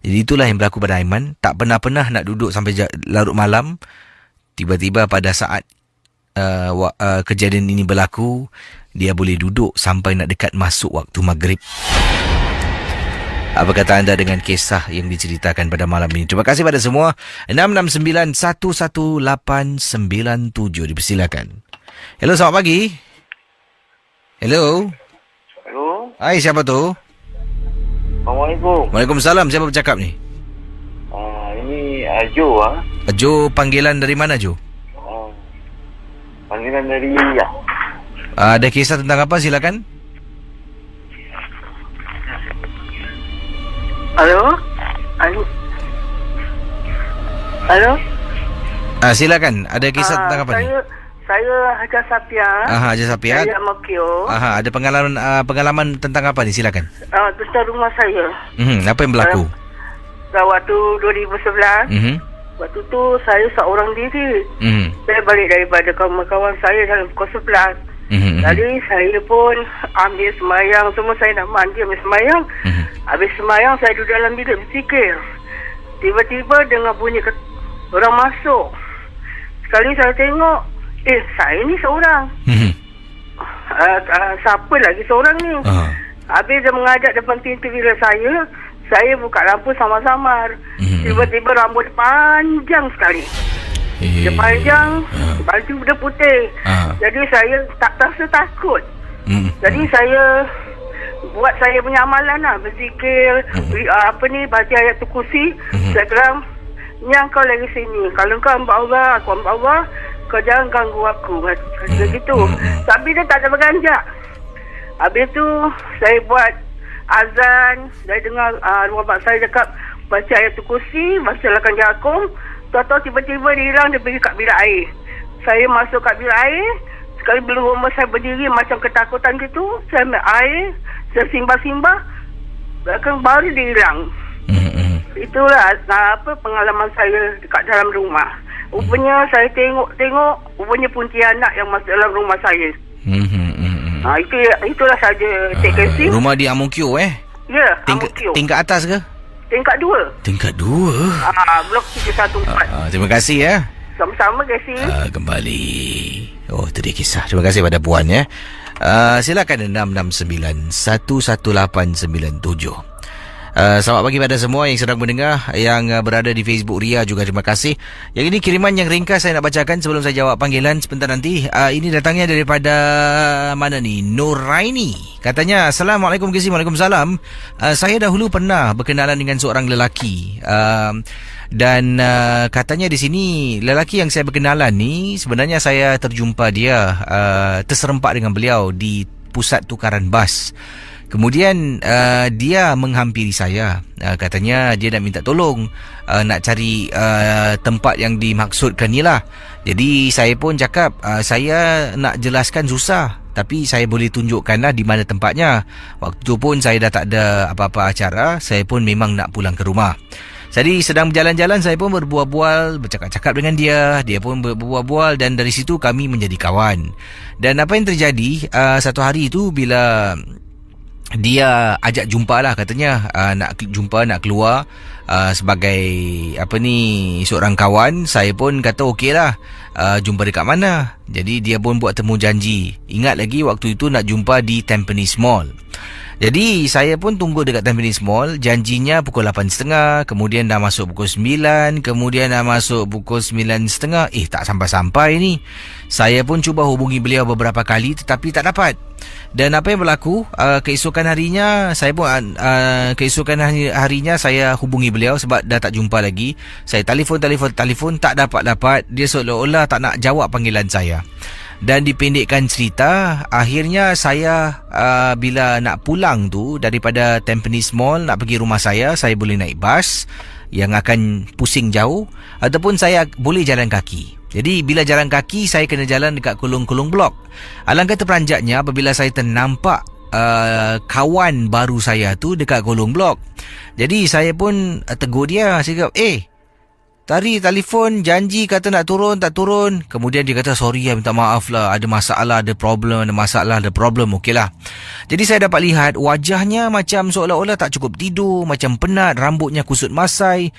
Jadi itulah yang berlaku pada Aiman. Tak pernah nak duduk sampai larut malam. Tiba-tiba pada saat kejadian ini berlaku, dia boleh duduk sampai nak dekat masuk waktu maghrib. Apa kata anda dengan kisah yang diceritakan pada malam ini? Terima kasih pada semua. 669-11897. Dipersilakan. Hello, selamat pagi. Hello. Hai, siapa tu? Assalamualaikum. Waalaikumsalam. Siapa bercakap ni? Ini Jo. Jo, panggilan dari mana, Jo? Panggilan dari India. Ada kisah tentang apa? Silakan. Halo? Silakan. Ada kisah tentang apa ni? Saya Haja Sapia. Haja Sapia. Saya Makio. Ada pengalaman tentang apa ni? Silakan. Tentang rumah saya. Apa yang berlaku? Waktu 2011. Waktu tu saya seorang diri. Saya balik daripada kawan-kawan saya dalam pukul 11. Jadi saya pun ambil semayang. Semua saya nak mandi, ambil semayang. Habis semayang saya duduk dalam bilik berfikir. Tiba-tiba dengar bunyi orang masuk. Sekali saya tengok, saya ni seorang. Siapa lagi seorang ni? Habis dia mengajak depan pintu bilik saya buka lampu samar-samar. Tiba-tiba rambut panjang sekali. Dia panjang, baju dia putih. Jadi saya tak rasa takut. Jadi saya buat saya punya amalan lah, berzikir, baca ayat kursi. Saya bilang, yang kau lagi sini, kalau kau hamba Allah, aku hamba Allah, kau jangan ganggu aku. Macam gitu. Tapi dia tak ada berganjak. Habis tu saya buat azan. Saya dengar rumah mak saya cakap baca ayatul kursi, baca lakan jakum. Tahu-tahu tiba-tiba dia hilang, dia pergi kat bilik air. Saya masuk kat bilik air. Sekali belum rumah saya berdiri macam ketakutan gitu. Saya ambil air, saya simbah-simbah. Belakang baru dia hilang. Itulah pengalaman saya dekat dalam rumah. Rupanya saya tengok rupanya Pontianak yang masuk dalam rumah saya. Itulah saja Cik Casey. Rumah di Ang Mo Kio Ya, Ang Mo Kio. Tingkat atas ke? Tingkat 2. Tingkat 2. Blok 314. Terima kasih ya. Sama-sama Casey. Kembali. Oh, itu dia kisah. Terima kasih pada puan ya. Silakan 669-11897. Selamat pagi pada semua yang sedang mendengar, yang berada di Facebook Ria juga terima kasih. Yang ini kiriman yang ringkas saya nak bacakan sebelum saya jawab panggilan sebentar nanti. Ini datangnya daripada mana ni? Nuraini. Katanya, Assalamualaikum Kisi. Waalaikumsalam. Saya dahulu pernah berkenalan dengan seorang lelaki. Dan katanya di sini lelaki yang saya berkenalan ni sebenarnya saya terjumpa dia terserempak dengan beliau di pusat tukaran bas. Kemudian dia menghampiri saya. Katanya dia nak minta tolong, nak cari tempat yang dimaksudkan ni lah. Jadi saya pun cakap saya nak jelaskan susah, tapi saya boleh tunjukkanlah di mana tempatnya. Waktu tu pun saya dah tak ada apa-apa acara. Saya pun memang nak pulang ke rumah. Jadi sedang berjalan-jalan saya pun berbual-bual, bercakap-cakap dengan dia. Dia pun berbual-bual dan dari situ kami menjadi kawan. Dan apa yang terjadi satu hari itu bila dia ajak jumpa lah katanya, nak jumpa, nak keluar sebagai seorang kawan. Saya pun kata okey lah, jumpa dekat mana. Jadi dia pun buat temu janji. Ingat lagi waktu itu nak jumpa di Tampines Mall. Jadi saya pun tunggu dekat Tampines Mall. Janjinya pukul 8.30. Kemudian dah masuk pukul 9. Kemudian dah masuk pukul 9.30. Tak sampai-sampai ni. Saya pun cuba hubungi beliau beberapa kali tetapi tak dapat. Dan apa yang berlaku, keesokan harinya saya pun harinya saya hubungi beliau sebab dah tak jumpa lagi. Saya telefon tak dapat. Dia seolah-olah tak nak jawab panggilan saya. Dan dipendekkan cerita, akhirnya saya bila nak pulang tu daripada Tampines Mall nak pergi rumah saya boleh naik bas yang akan pusing jauh ataupun saya boleh jalan kaki. Jadi bila jalan kaki saya kena jalan dekat kolong-kolong blok. Alangkah terperanjatnya apabila saya ternampak kawan baru saya tu dekat kolong blok. Jadi saya pun tegur dia, saya kata, tadi telefon janji kata nak turun, tak turun. Kemudian dia kata sorry ya, minta maaf lah, ada masalah, ada problem. Okey lah. Jadi saya dapat lihat wajahnya macam seolah-olah tak cukup tidur, macam penat, rambutnya kusut masai.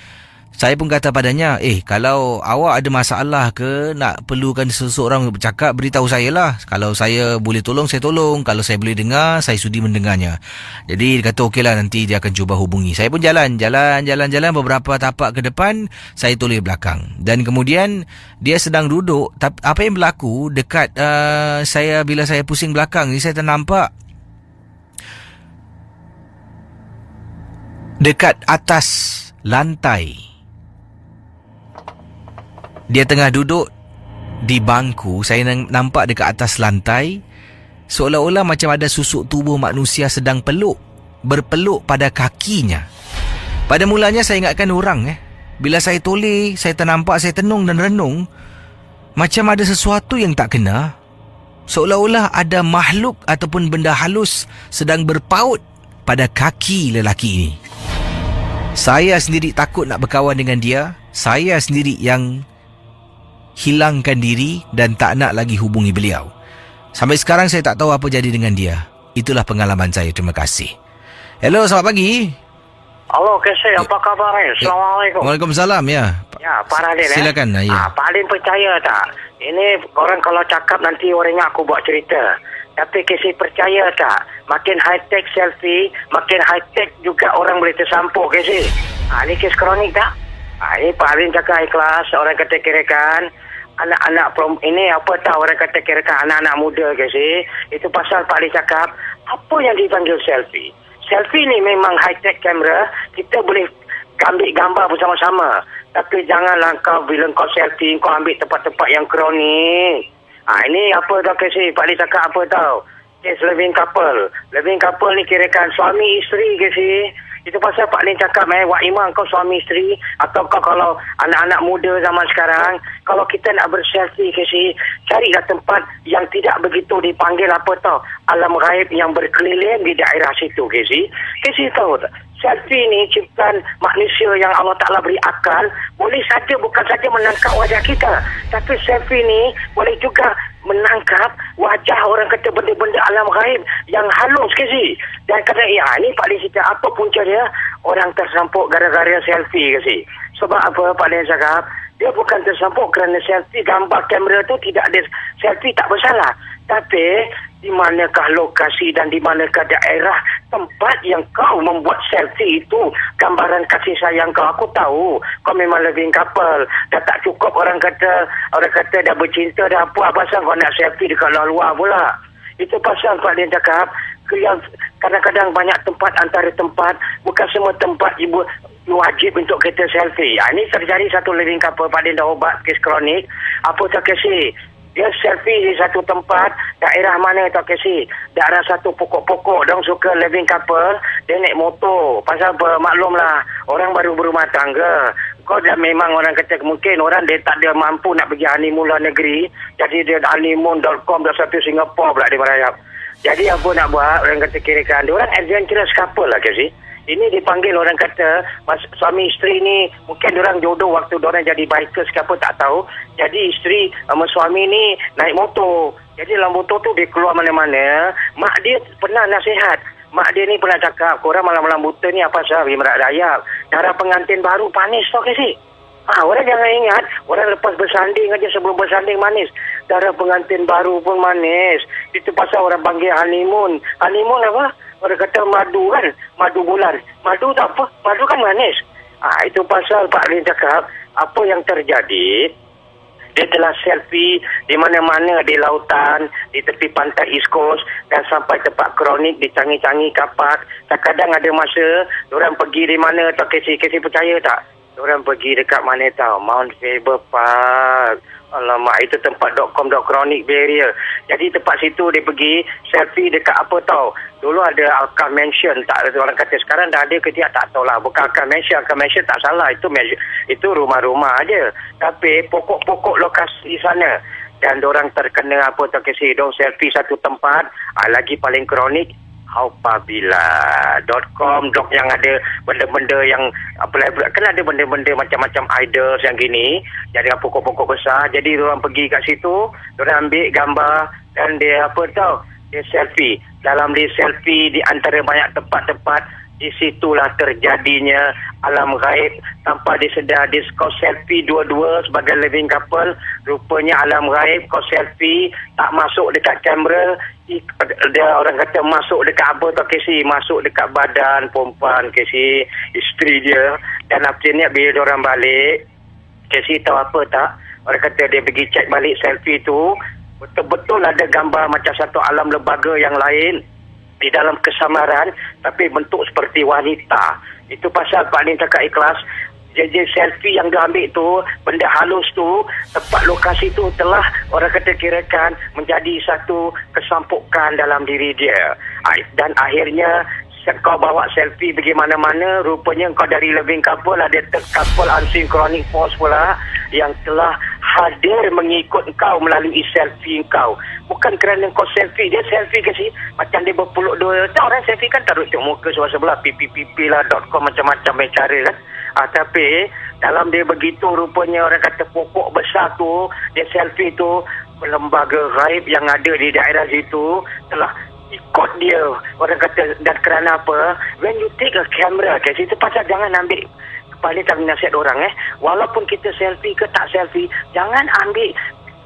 Saya pun kata padanya, kalau awak ada masalah ke, nak perlukan seseorang untuk bercakap, beritahu saya lah. Kalau saya boleh tolong, saya tolong. Kalau saya boleh dengar, saya sudi mendengarnya. Jadi dia kata okey lah, nanti dia akan cuba hubungi. Saya pun jalan beberapa tapak ke depan, saya toleh belakang. Dan kemudian dia sedang duduk. Apa yang berlaku dekat saya bila saya pusing belakang ni, saya ternampak dekat atas lantai. Dia tengah duduk di bangku. Saya nampak dekat atas lantai, seolah-olah macam ada susuk tubuh manusia sedang berpeluk pada kakinya. Pada mulanya saya ingatkan orang. Bila saya toleh, saya ternampak, saya tenung dan renung, macam ada sesuatu yang tak kena. Seolah-olah ada makhluk ataupun benda halus sedang berpaut pada kaki lelaki ini. Saya sendiri takut nak berkawan dengan dia. Saya sendiri yang hilangkan diri dan tak nak lagi hubungi beliau. Sampai sekarang saya tak tahu apa jadi dengan dia. Itulah pengalaman saya. Terima kasih. Hello, selamat pagi. Halo, Keseh, apa khabar? Assalamualaikum. Waalaikumsalam, ya. Ya, Pak Radin. Silakan. Ya. Pak Radin percaya tak? Ini orang kalau cakap nanti orangnya aku buat cerita. Tapi Keseh percaya tak? Makin high-tech selfie, makin high-tech juga orang boleh tersampuk, Keseh. Ini kes kronik tak? Ini Pak Radin cakap ikhlas, orang kata kirakan anak-anak ini apa tahu orang kata kirakan anak-anak muda Keseh. Itu pasal Pak Radin cakap apa yang dipanggil selfie. Selfie ni memang high-tech kamera, kita boleh ambil gambar bersama-sama. Tapi janganlah kau bila kau selfie, kau ambil tempat-tempat yang kronik. Ini apa tau Keseh, Pak Radin cakap apa tahu. Kes living couple. Living couple ni kirakan suami isteri ke si? Itu pasal Pak Lin cakap, Wak Imam kau suami isteri atau kau kalau anak-anak muda zaman sekarang, kalau kita nak berselfie ke si, carilah tempat yang tidak begitu dipanggil apa tau, alam gaib yang berkeliling di daerah situ ke si. Ke si tahu tak? Selfie ni ciptaan manusia yang Allah Ta'ala beri akal, boleh saja bukan saja menangkap wajah kita, tapi selfie ni boleh juga menangkap wajah orang kata benda-benda alam gaib yang halus ke si. Dan kata ni Pak Lin cakap apa punca dia, orang tersampuk gara-gara selfie ke si. Sebab apa Pak Lin cakap, dia bukan tersampuk kerana selfie, gambar kamera tu tidak ada, selfie tak bersalah, tapi di manakah lokasi dan di manakah daerah tempat yang kau membuat selfie itu, gambaran kasih sayang kau. Aku tahu kau memang living couple, dah tak cukup orang kata dah bercinta dah apa pasal kau nak selfie dekat luar pula. Itu pasal Pak Lin cakap, yang kadang-kadang banyak tempat, antara tempat, bukan semua tempat ibu wajib untuk kita selfie. Ini terjadi satu living couple, Pak Lin dah ubat kes kronik. Apa tak kasi? Dia selfie di satu tempat, daerah mana tak kasi? Daerah satu pokok-pokok, dong suka living couple, dia naik motor. Pasal apa? Maklumlah, orang baru berumah tangga. Kau dah memang orang kata mungkin orang dia tak ada mampu nak pergi honeymoon luar negeri. Jadi dia honeymoon.com dah satu Singapura pula dia merayap. Jadi apa nak buat, orang kata kirakan, dia orang adventurous couple lah kasi. Ini dipanggil orang kata suami isteri ni mungkin orang jodoh waktu orang jadi bikers ke apa tak tahu. Jadi isteri sama suami ni naik motor. Jadi dalam motor tu dia keluar mana-mana. Mak dia pernah nasihat. Mak dia ni pernah cakap, korang malam-malam buta ni apa sah pergi merak rayap. Darah pengantin baru panis tau ke si? Orang jangan ingat, orang lepas bersanding aja sebelum bersanding manis. Darah pengantin baru pun manis. Itu pasal orang panggil honeymoon. Honeymoon apa? Orang kata madu kan, madu bulan. Madu tak apa, madu kan manis. Itu pasal Pak Lin cakap, apa yang terjadi, dia telah selfie di mana-mana, di lautan, di tepi pantai East Coast, dan sampai tempat kronik di Changi-Changi Kapak. Kadang-kadang ada masa, diorang pergi di mana, tak Kesi percaya tak? Diorang pergi dekat mana tahu, Mount Faber Park. Alamak, itu tempat .com.kronik barrier. Jadi tempat situ dia pergi selfie dekat apa tahu. Dulu ada Alka Mansion, tak orang kata sekarang dah ada ke tidak tak tahulah. Bukan Alka Mansion tak salah, itu rumah-rumah aja. Tapi pokok-pokok lokasi di sana. Dan orang terkena apa tak kasi, dong selfie satu tempat, lagi paling kronik haupabila.com yang ada benda-benda yang kan ada benda-benda macam-macam idols yang gini, jadi pokok-pokok besar. Jadi orang pergi kat situ, orang ambil gambar dan dia apa tahu, dia selfie. Dalam dia selfie di antara banyak tempat-tempat, di situlah terjadinya alam gaib. Tanpa disedar, dia kau selfie dua-dua sebagai living couple, rupanya alam gaib kau selfie tak masuk dekat kamera. Dia orang kata masuk dekat apa tak kasi, masuk dekat badan perempuan kasi, isteri dia. Dan akhirnya bila orang balik, kasi tahu apa tak, orang kata dia pergi cek balik selfie tu, betul-betul ada gambar macam satu alam lembaga yang lain di dalam kesamaran, tapi bentuk seperti wanita. Itu pasal Pak Lin cakap ikhlas, jadi selfie yang dia ambil tu, benda halus tu, tempat lokasi tu telah orang kata kirakan menjadi satu kesampukan dalam diri dia. Dan akhirnya kau bawa selfie pergi mana-mana, rupanya kau dari living couple, ada couple unsynchronous force pula yang telah hadir mengikut kau melalui selfie kau. Bukan kerana kau selfie, dia selfie ke si, macam dia berpeluk dua. Orang selfie kan taruh tengok muka sebelah-sebelah, pipi-pipi lah, .com macam-macam cara kan. Tapi dalam dia begitu, rupanya orang kata pokok besar tu, dia selfie tu, lembaga gaib yang ada di daerah situ telah ikut dia. Orang kata, dan kerana apa, when you take a camera ke situ, pasal jangan ambil, kepala tak nasihat orang walaupun kita selfie ke tak selfie, jangan ambil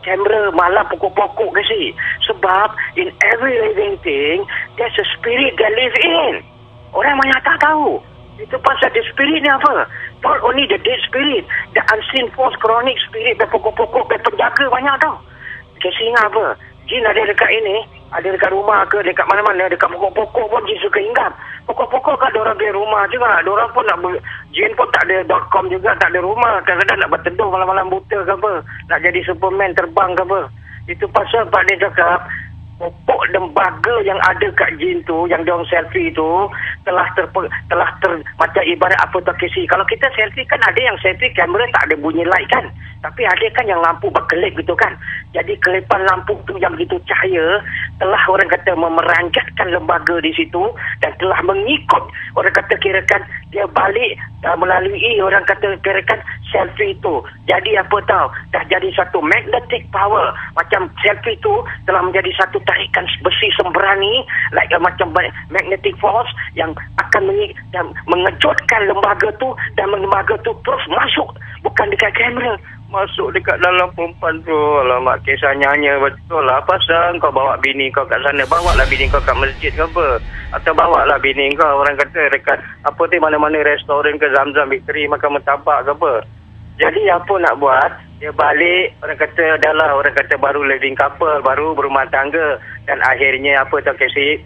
kamera malam pokok-pokok ke si. Sebab in every living thing, there's a spirit that live in. Orang banyak tak tahu. Itu pasal the spirit ni apa? Not only the dead spirit, the unseen force, chronic spirit, pokok-pokok, penjaga banyak tau. Kasi ingat apa? Jin ada dekat ini, ada dekat rumah ke, dekat mana-mana, dekat pokok-pokok pun jin suka hinggap. Pokok-pokok kan diorang beli rumah juga. Diorang pun nak jin pun tak ada .com juga, tak ada rumah. Kadang-kadang nak berteduh malam-malam buta ke apa. Nak jadi Superman terbang ke apa. Itu pasal Pak Lin cakap, pokok lembaga yang ada kat jin tu, yang diorang selfie tu telah macam ibarat apa tak kisi. Kalau kita selfie kan ada yang selfie kamera tak ada bunyi light kan, tapi ada kan yang lampu berkelip gitu kan. Jadi kelipan lampu tu yang begitu cahaya telah orang kata memeranjatkan lembaga di situ dan telah mengikut orang kata kirakan dia balik melalui orang kata kirakan selfie tu. Jadi apa tahu, dah jadi satu magnetic power. Macam selfie tu telah menjadi satu tarikan besi sembrani like macam magnetic force yang akan mengejutkan lembaga tu, dan lembaga tu terus masuk bukan dekat kamera, masuk dekat dalam perempuan tu. Alamak, kisahnya hanya betul lah. Pasal kau bawa bini kau kat sana, bawa lah bini kau kat masjid ke apa, atau bawa lah bini kau orang kata dekat apa tu mana-mana restoran ke Zamzam Victory makan martabak ke apa. Jadi apa nak buat, dia balik orang kata dah lah orang kata baru living couple, baru berumah tangga, dan akhirnya apa tak kasi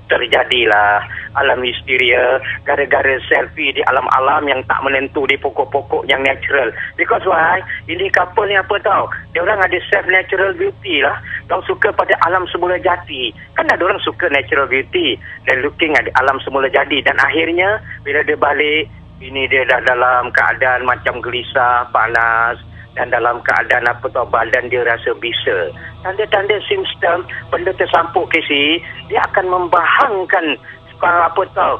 terjadilah alam histeria gara-gara selfie di alam-alam yang tak menentu, di pokok-pokok yang natural. Because why? Ini couple ni apa tahu, dia orang ada self natural beauty lah. Diorang suka pada alam semula jati. Kan ada orang suka natural beauty dan looking at alam semula jadi, dan akhirnya bila dia balik, bini dia dah dalam keadaan macam gelisah, panas, dan dalam keadaan apa tahu badan dia rasa bisa. Tanda-tanda simptom benda tersampuk kisi, dia akan membahangkan kalau apa tahu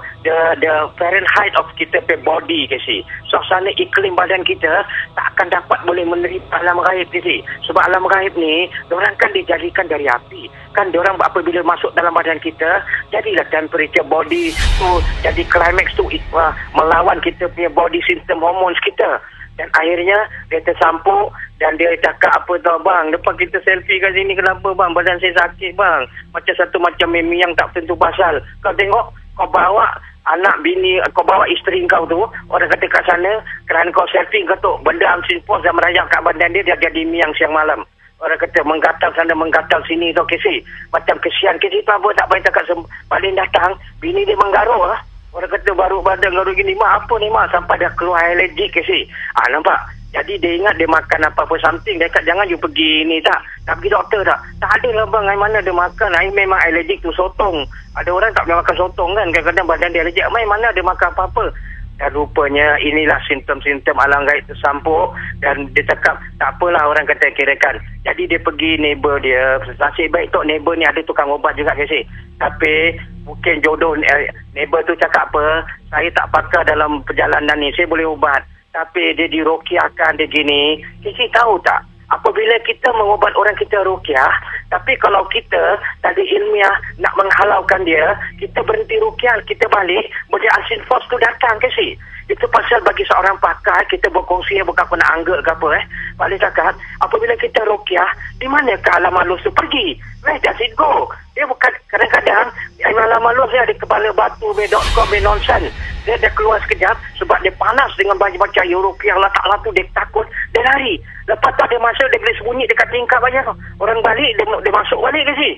the Fahrenheit of kita pe body kisi. Suasana iklim badan kita tak akan dapat boleh menerima alam gaib kisi. Sebab alam gaib ni diorang kan dijadikan dari api. Kan diorang apabila masuk dalam badan kita, jadilah temperature body tu jadi climax tu melawan kita punya body system hormones kita. Dan akhirnya dia tersampuk dan dia cakap apa tau bang, lepas kita selfie kat sini kenapa bang, badan saya sakit bang, macam satu macam meme yang tak tentu pasal. Kau tengok, kau bawa anak bini, kau bawa isteri kau tu, orang kata kat sana kerana kau selfie kau tu benda amsin pos dan merayap kat badan dia jadi miang siang malam. Orang kata menggatal sana menggatal sini tau kesi. Macam kesian kesi tu apa tak payah cakap paling datang bini dia menggaruk lah. Orang kata baru badan garuk gini, mak apa ni mak, sampai dah keluar alergik ke si. Nampak? Jadi dia ingat dia makan apa-apa something. Dia kata jangan you pergi ni tak. Tak pergi doktor tak. Tak ada lah bang, yang mana dia makan. Ini memang alergik tu sotong. Ada orang tak boleh makan sotong kan. Kadang-kadang badan dia alergik. Yang mana dia makan apa-apa. Dan rupanya inilah simptom-simptom alam gaib tersampuk. Dan dia cakap tak apalah orang kata kirakan. Jadi dia pergi neighbor dia. Nasib baik tu neighbor ni ada tukang ubat juga ke si. Tapi mungkin jodoh neighbor tu cakap apa, saya tak pakar dalam perjalanan ni, saya boleh ubat. Tapi dia dirokiahkan dia gini. Kisi tahu tak, apabila kita mengubat orang kita rukiah, tapi kalau kita tadi ilmiah nak menghalaukan dia, kita berhenti rukiah, kita balik, boleh asin force tu datang ke si. Itu pasal bagi seorang pakar, kita berkongsi bukan apa nak anggap ke apa Balik cakap, apabila kita rukiah, di manakah alam halus tu pergi? Where does it go? Dia bukan, kadang-kadang alam halus dia ada kepala batu, bedok.com, nonsense. Dia dah keluar sekejap sebab dia panas dengan baca rukiah lah tak tu, dia takut, dia lari. Lepas tu ada masa dia boleh sembunyi dekat tingkap banyak. Orang balik, dia masuk balik ke si.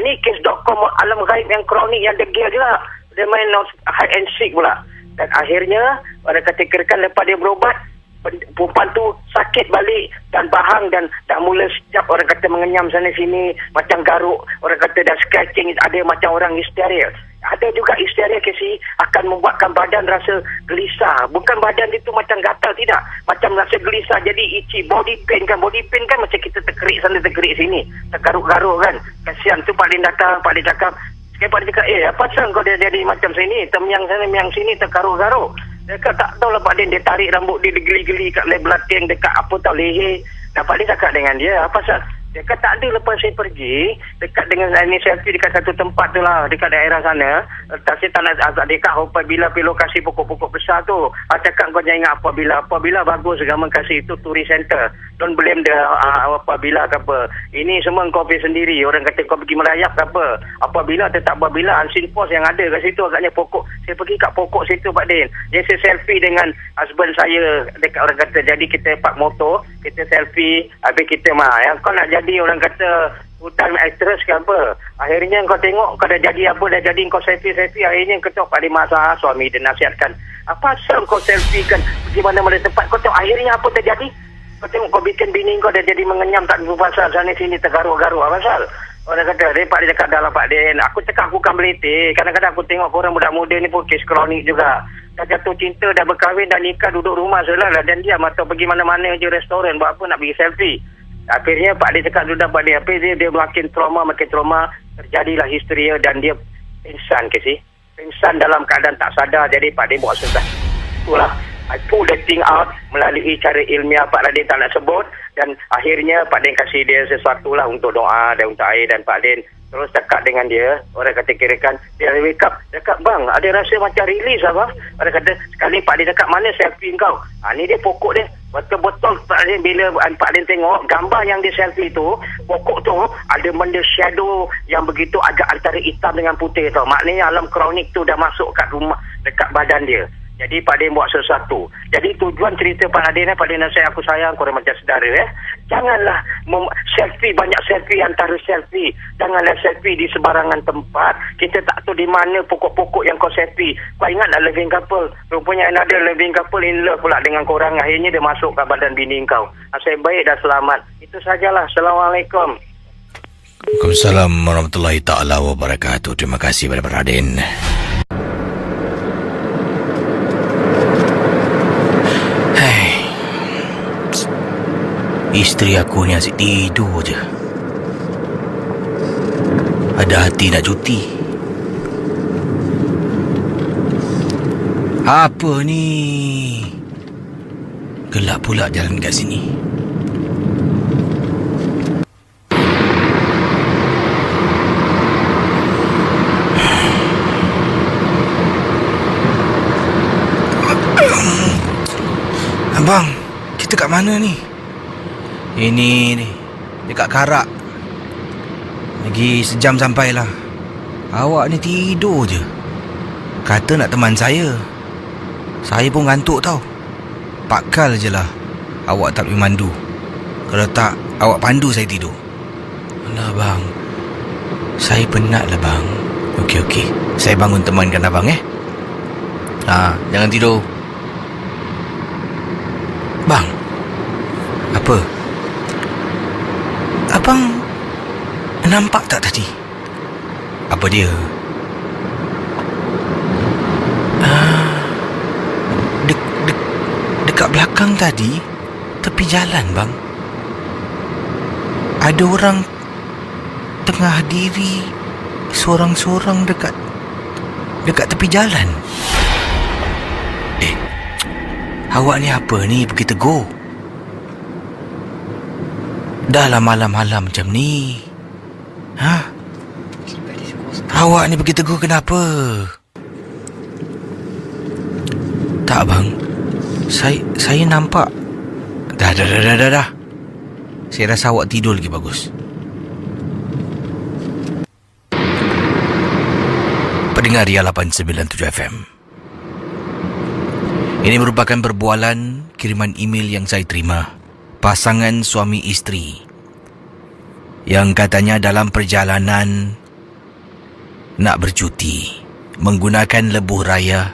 Ini case.com, alam gaib yang kronik, yang degil juga. Dia main hide and seek pula. Dan akhirnya, orang kata kirakan lepas dia berobat, perempuan tu sakit balik dan bahang dan dah mula sejak orang kata mengenyam sana sini, macam garuk, orang kata dah scratching, ada macam orang histeria. Ada juga histeria kesi akan membuatkan badan rasa gelisah. Bukan badan itu macam gatal, tidak. Macam rasa gelisah, jadi itchy, body pain kan macam kita terkerik sana terkerik sini, tergaruk-garuk kan. Kasihan tu Pak Din datang, Pak Din cakap, Pak Din cakap, apa pasal kau dia jadi macam sini, termiang sana, miang sini, tergaruk-garuk. Dia kata tak tahu lah Pak Din, dia tarik rambut dia geli-geli kat leher dekat apa tahu leher. Dan Pak Din cakap dengan dia, apa pasal? Dia kata tak ada, lepas saya pergi dekat dengan ini selfie dekat satu tempat tu lah, dekat daerah sana. Saya tak nak agak dekat apabila pergi lokasi pokok-pokok besar tu. Cakap kau jangan ingat apabila bagus government kasih itu tourist center. Don't blame the apabila ke apa. Ini semua kau pergi sendiri. Orang kata kau pergi merayap ke apa. Apabila tetap apabila unseen force yang ada kat situ agaknya pokok. Saya pergi kat pokok situ Pak Din. Jadi saya selfie dengan husband saya dekat orang kata. Jadi kita park motor, kita selfie, habis kita yang kau nak jadi orang kata hutan actress ke apa. Akhirnya kau tengok kau dah jadi apa, dah jadi kau selfie. Akhirnya kau tahu pada masa suami dia nasihatkan, apa asal kau selfie kan pergi mana-mana tempat. Kau tahu akhirnya apa terjadi? Kau tengok kau bikin bini kau dah jadi mengenyam, tak pasal sana sini tergaruk-garuk. Apa pasal? Orang kata, Pak Din cakap dah lah Pak Din. Aku cakap aku kan meliti. Kadang-kadang aku tengok korang budak muda ni pun kes kronik juga. Dah jatuh cinta, dah berkahwin, dah nikah, duduk rumah selah lah. Dan diam atau pergi mana-mana je restoran. Buat apa nak pergi selfie. Akhirnya Pak Din cakap sudah Pak Din. Dia makin trauma. Terjadilah histeria dan dia pingsan ke sih. Pingsan dalam keadaan tak sadar. Jadi Pak Din buat susah. Itulah. I pull the thing out melalui cara ilmiah Pak Din tak nak sebut. Dan akhirnya Pak Din kasih dia sesuatu lah untuk doa dan untuk air. Dan Pak Din terus cakap dengan dia. Orang kata kirakan dia wake up. Cakap bang ada rasa macam release apa. Orang kata sekali Pak Din cakap mana selfie kau. Ni dia pokok dia. Betul-betul Pak Din bila Pak Din tengok gambar yang di selfie tu. Pokok tu ada benda shadow yang begitu agak antara hitam dengan putih tau. Maknanya alam kronik tu dah masuk kat rumah dekat badan dia. Jadi Pak Din buat sesuatu. Jadi tujuan cerita Pak Din nasihat aku sayang korang macam saudara Janganlah selfie, banyak selfie antara selfie. Janganlah selfie di sebarangan tempat. Kita tak tahu di mana pokok-pokok yang kau selfie. Kau ingat nak living couple. Rupanya ada living couple in love pula dengan korang. Akhirnya dia masuk ke badan bini kau. Nasib baik dan selamat. Itu sajalah. Assalamualaikum. Waalaikumsalam warahmatullahi ta'ala wabarakatuh. Terima kasih kepada Pak Radin. Isteri aku ni asyik tidur je. Ada hati nak cuti. Apa ni? Gelap pula jalan kat sini. Abang, kita kat mana ni? Ini ni dekat Karak. Lagi sejam sampailah. Awak ni tidur je. Kata nak teman saya. Saya pun ngantuk tau. Pakal je lah awak tak boleh mandu. Kalau tak, awak pandu saya tidur. Alah bang, saya penat lah bang. Okey, saya bangun temankan abang jangan tidur. Bang, apa? Abang nampak tak tadi? Apa dia? Dekat belakang tadi, tepi jalan bang, ada orang tengah diri sorang-sorang dekat tepi jalan. Awak ni apa ni pergi tegur? Dah lah malam-malam macam ni. Awak ni pergi tegur kenapa? Tak bang, saya nampak. Dah. Saya rasa awak tidur lagi bagus. Pendengar Ria 897 FM. Ini merupakan perbualan kiriman email yang saya terima. Pasangan suami isteri yang katanya dalam perjalanan nak bercuti menggunakan lebuh raya.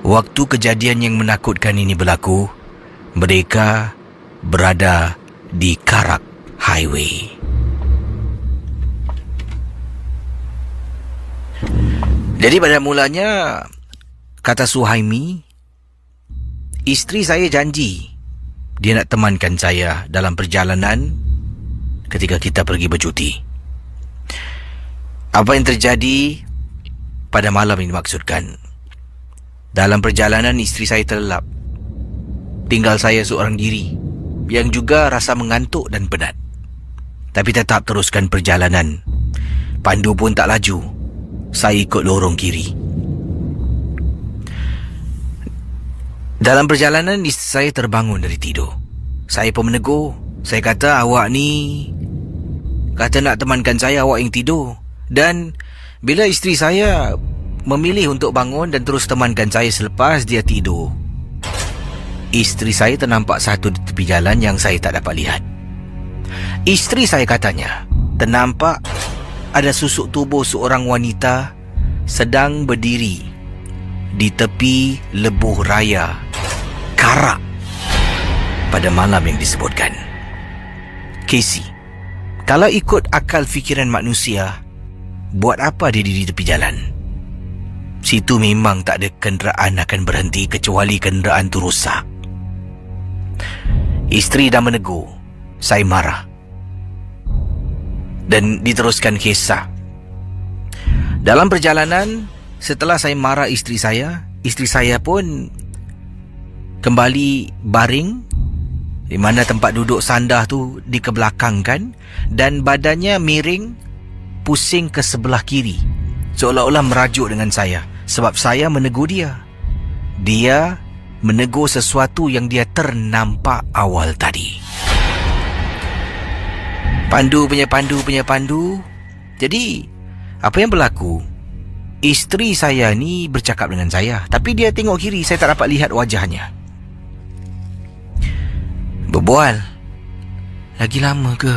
Waktu kejadian yang menakutkan ini berlaku, mereka berada di Karak Highway. Jadi pada mulanya, kata Suhaimi, isteri saya janji dia nak temankan saya dalam perjalanan ketika kita pergi bercuti. Apa yang terjadi pada malam ini maksudkan? Dalam perjalanan isteri saya terlelap. Tinggal saya seorang diri yang juga rasa mengantuk dan penat. Tapi tetap teruskan perjalanan. Pandu pun tak laju. Saya ikut lorong kiri. Dalam perjalanan isteri saya terbangun dari tidur. Saya pun menegur. Saya kata awak ni kata nak temankan saya, awak yang tidur. Dan bila isteri saya memilih untuk bangun dan terus temankan saya selepas dia tidur, isteri saya ternampak satu di tepi jalan yang saya tak dapat lihat. Isteri saya katanya ternampak ada susuk tubuh seorang wanita sedang berdiri di tepi lebuh raya Karak pada malam yang disebutkan. Casey, Kalau ikut akal fikiran manusia, buat apa dia di tepi jalan? Situ memang tak ada kenderaan akan berhenti kecuali kenderaan tu rosak. Isteri dah menegur, saya marah. Dan diteruskan kisah. Dalam perjalanan, setelah saya marah isteri saya pun kembali baring, di mana tempat duduk sandah tu dikebelakangkan dan badannya miring, pusing ke sebelah kiri, seolah-olah merajuk dengan saya sebab saya menegur dia. Dia menegur sesuatu yang dia ternampak awal tadi. Pandu punya pandu. Jadi, apa yang berlaku? Isteri saya ni bercakap dengan saya, tapi dia tengok kiri, saya tak dapat lihat wajahnya. Berbual. Lagi lama ke?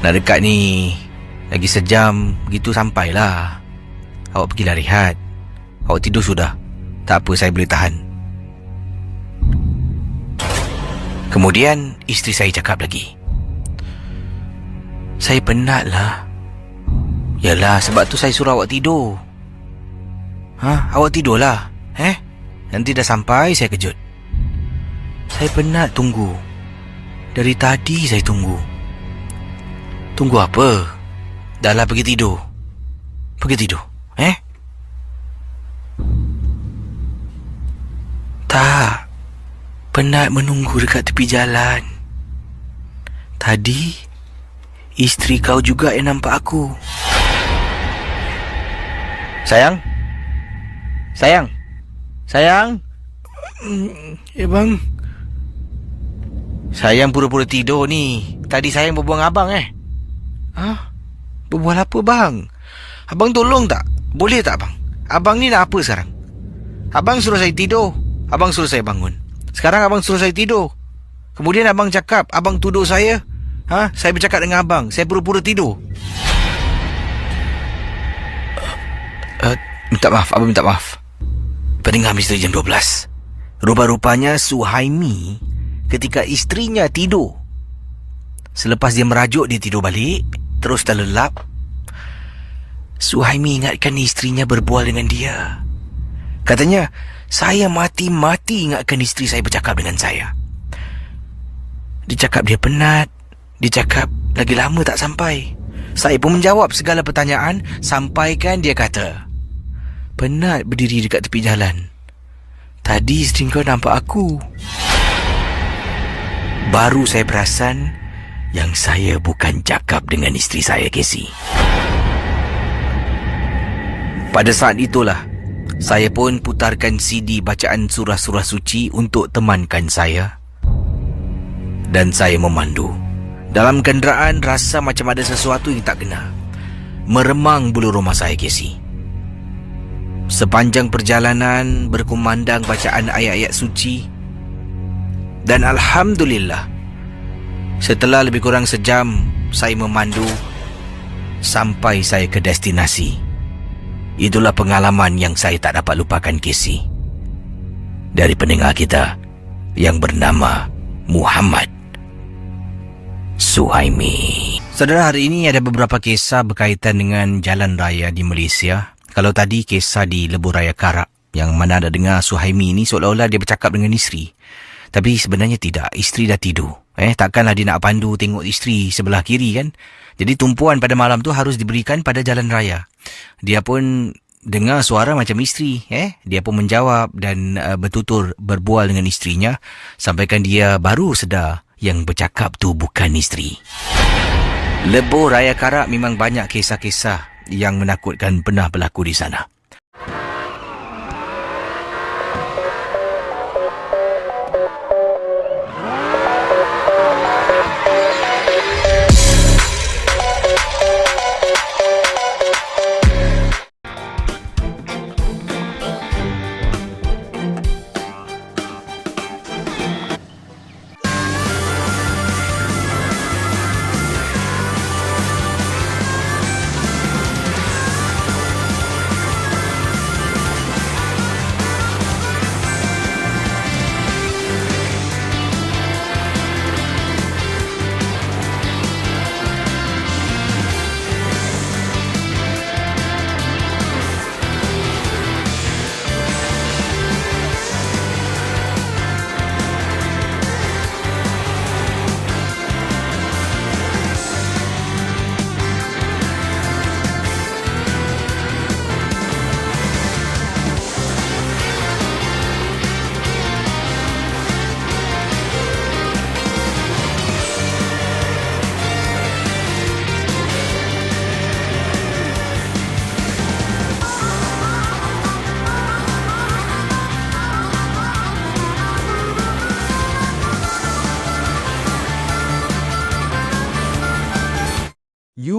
Nak dekat ni lagi sejam begitu sampailah. Awak pergilah rehat. Awak tidur sudah. Tak apa, saya boleh tahan. Kemudian isteri saya cakap lagi. Saya penat lah. Yalah, sebab tu saya suruh awak tidur. Awak tidurlah. Nanti dah sampai saya kejut. Saya penat tunggu. Dari tadi saya tunggu. Tunggu apa? Dah lah, pergi tidur. Pergi tidur. Tak. Penat menunggu dekat tepi jalan. Tadi isteri kau juga yang nampak aku. Sayang? Bang. Sayang pura-pura tidur ni. Tadi sayang berbual dengan abang Berbual apa bang? Abang tolong tak? Boleh tak bang? Abang ni nak apa sekarang? Abang suruh saya tidur, abang suruh saya bangun. Sekarang abang suruh saya tidur. Kemudian abang cakap abang tuduh saya. Saya bercakap dengan abang, saya pura-pura tidur. Minta maaf, abang minta maaf. Pendengar Misteri Jam 12. Rupa-rupanya Suhaimi ketika isterinya tidur, selepas dia merajuk, dia tidur balik, terus terlelap. Suhaimi ingatkan isterinya berbual dengan dia. Katanya, saya mati-mati ingatkan isteri saya bercakap dengan saya. Dia cakap dia penat. Dia cakap lagi lama tak sampai. Saya pun menjawab segala pertanyaan. Sampaikan dia kata, penat berdiri dekat tepi jalan. Tadi isteri kau nampak aku. Baru saya perasan yang saya bukan cakap dengan isteri saya, Casey. Pada saat itulah saya pun putarkan CD bacaan surah-surah suci untuk temankan saya. Dan saya memandu. Dalam kenderaan rasa macam ada sesuatu yang tak kena. Meremang bulu rumah saya, Casey. Sepanjang perjalanan berkumandang bacaan ayat-ayat suci. Dan Alhamdulillah, setelah lebih kurang sejam saya memandu sampai saya ke destinasi. Itulah pengalaman yang saya tak dapat lupakan, Casey. Dari pendengar kita yang bernama Muhammad Suhaimi. Saudara, hari ini ada beberapa kisah berkaitan dengan jalan raya di Malaysia. Kalau tadi kisah di Lebuh Raya Karak, yang mana ada dengar Suhaimi ini seolah-olah dia bercakap dengan isteri. Tapi sebenarnya tidak, isteri dah tidur. Takkanlah dia nak pandu tengok isteri sebelah kiri kan? Jadi tumpuan pada malam tu harus diberikan pada jalan raya. Dia pun dengar suara macam isteri. Dia pun menjawab dan bertutur berbual dengan isterinya. Sampaikan dia baru sedar yang bercakap tu bukan isteri. Lebuh Raya Karak memang banyak kisah-kisah yang menakutkan pernah berlaku di sana.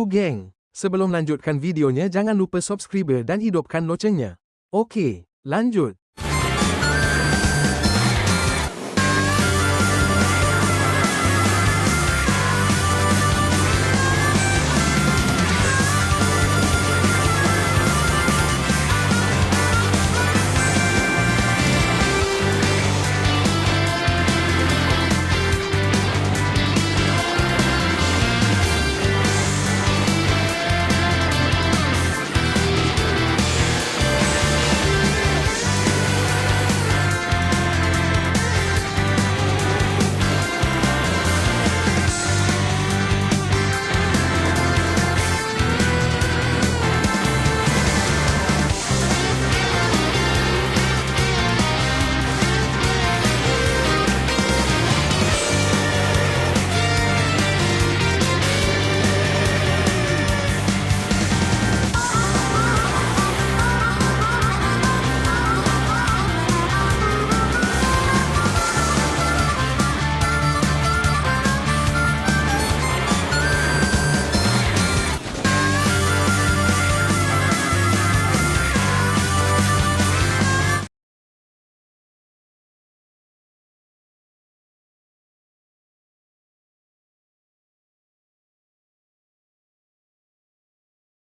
geng. Sebelum lanjutkan videonya, jangan lupa subscribe dan hidupkan loncengnya. Okey, lanjut.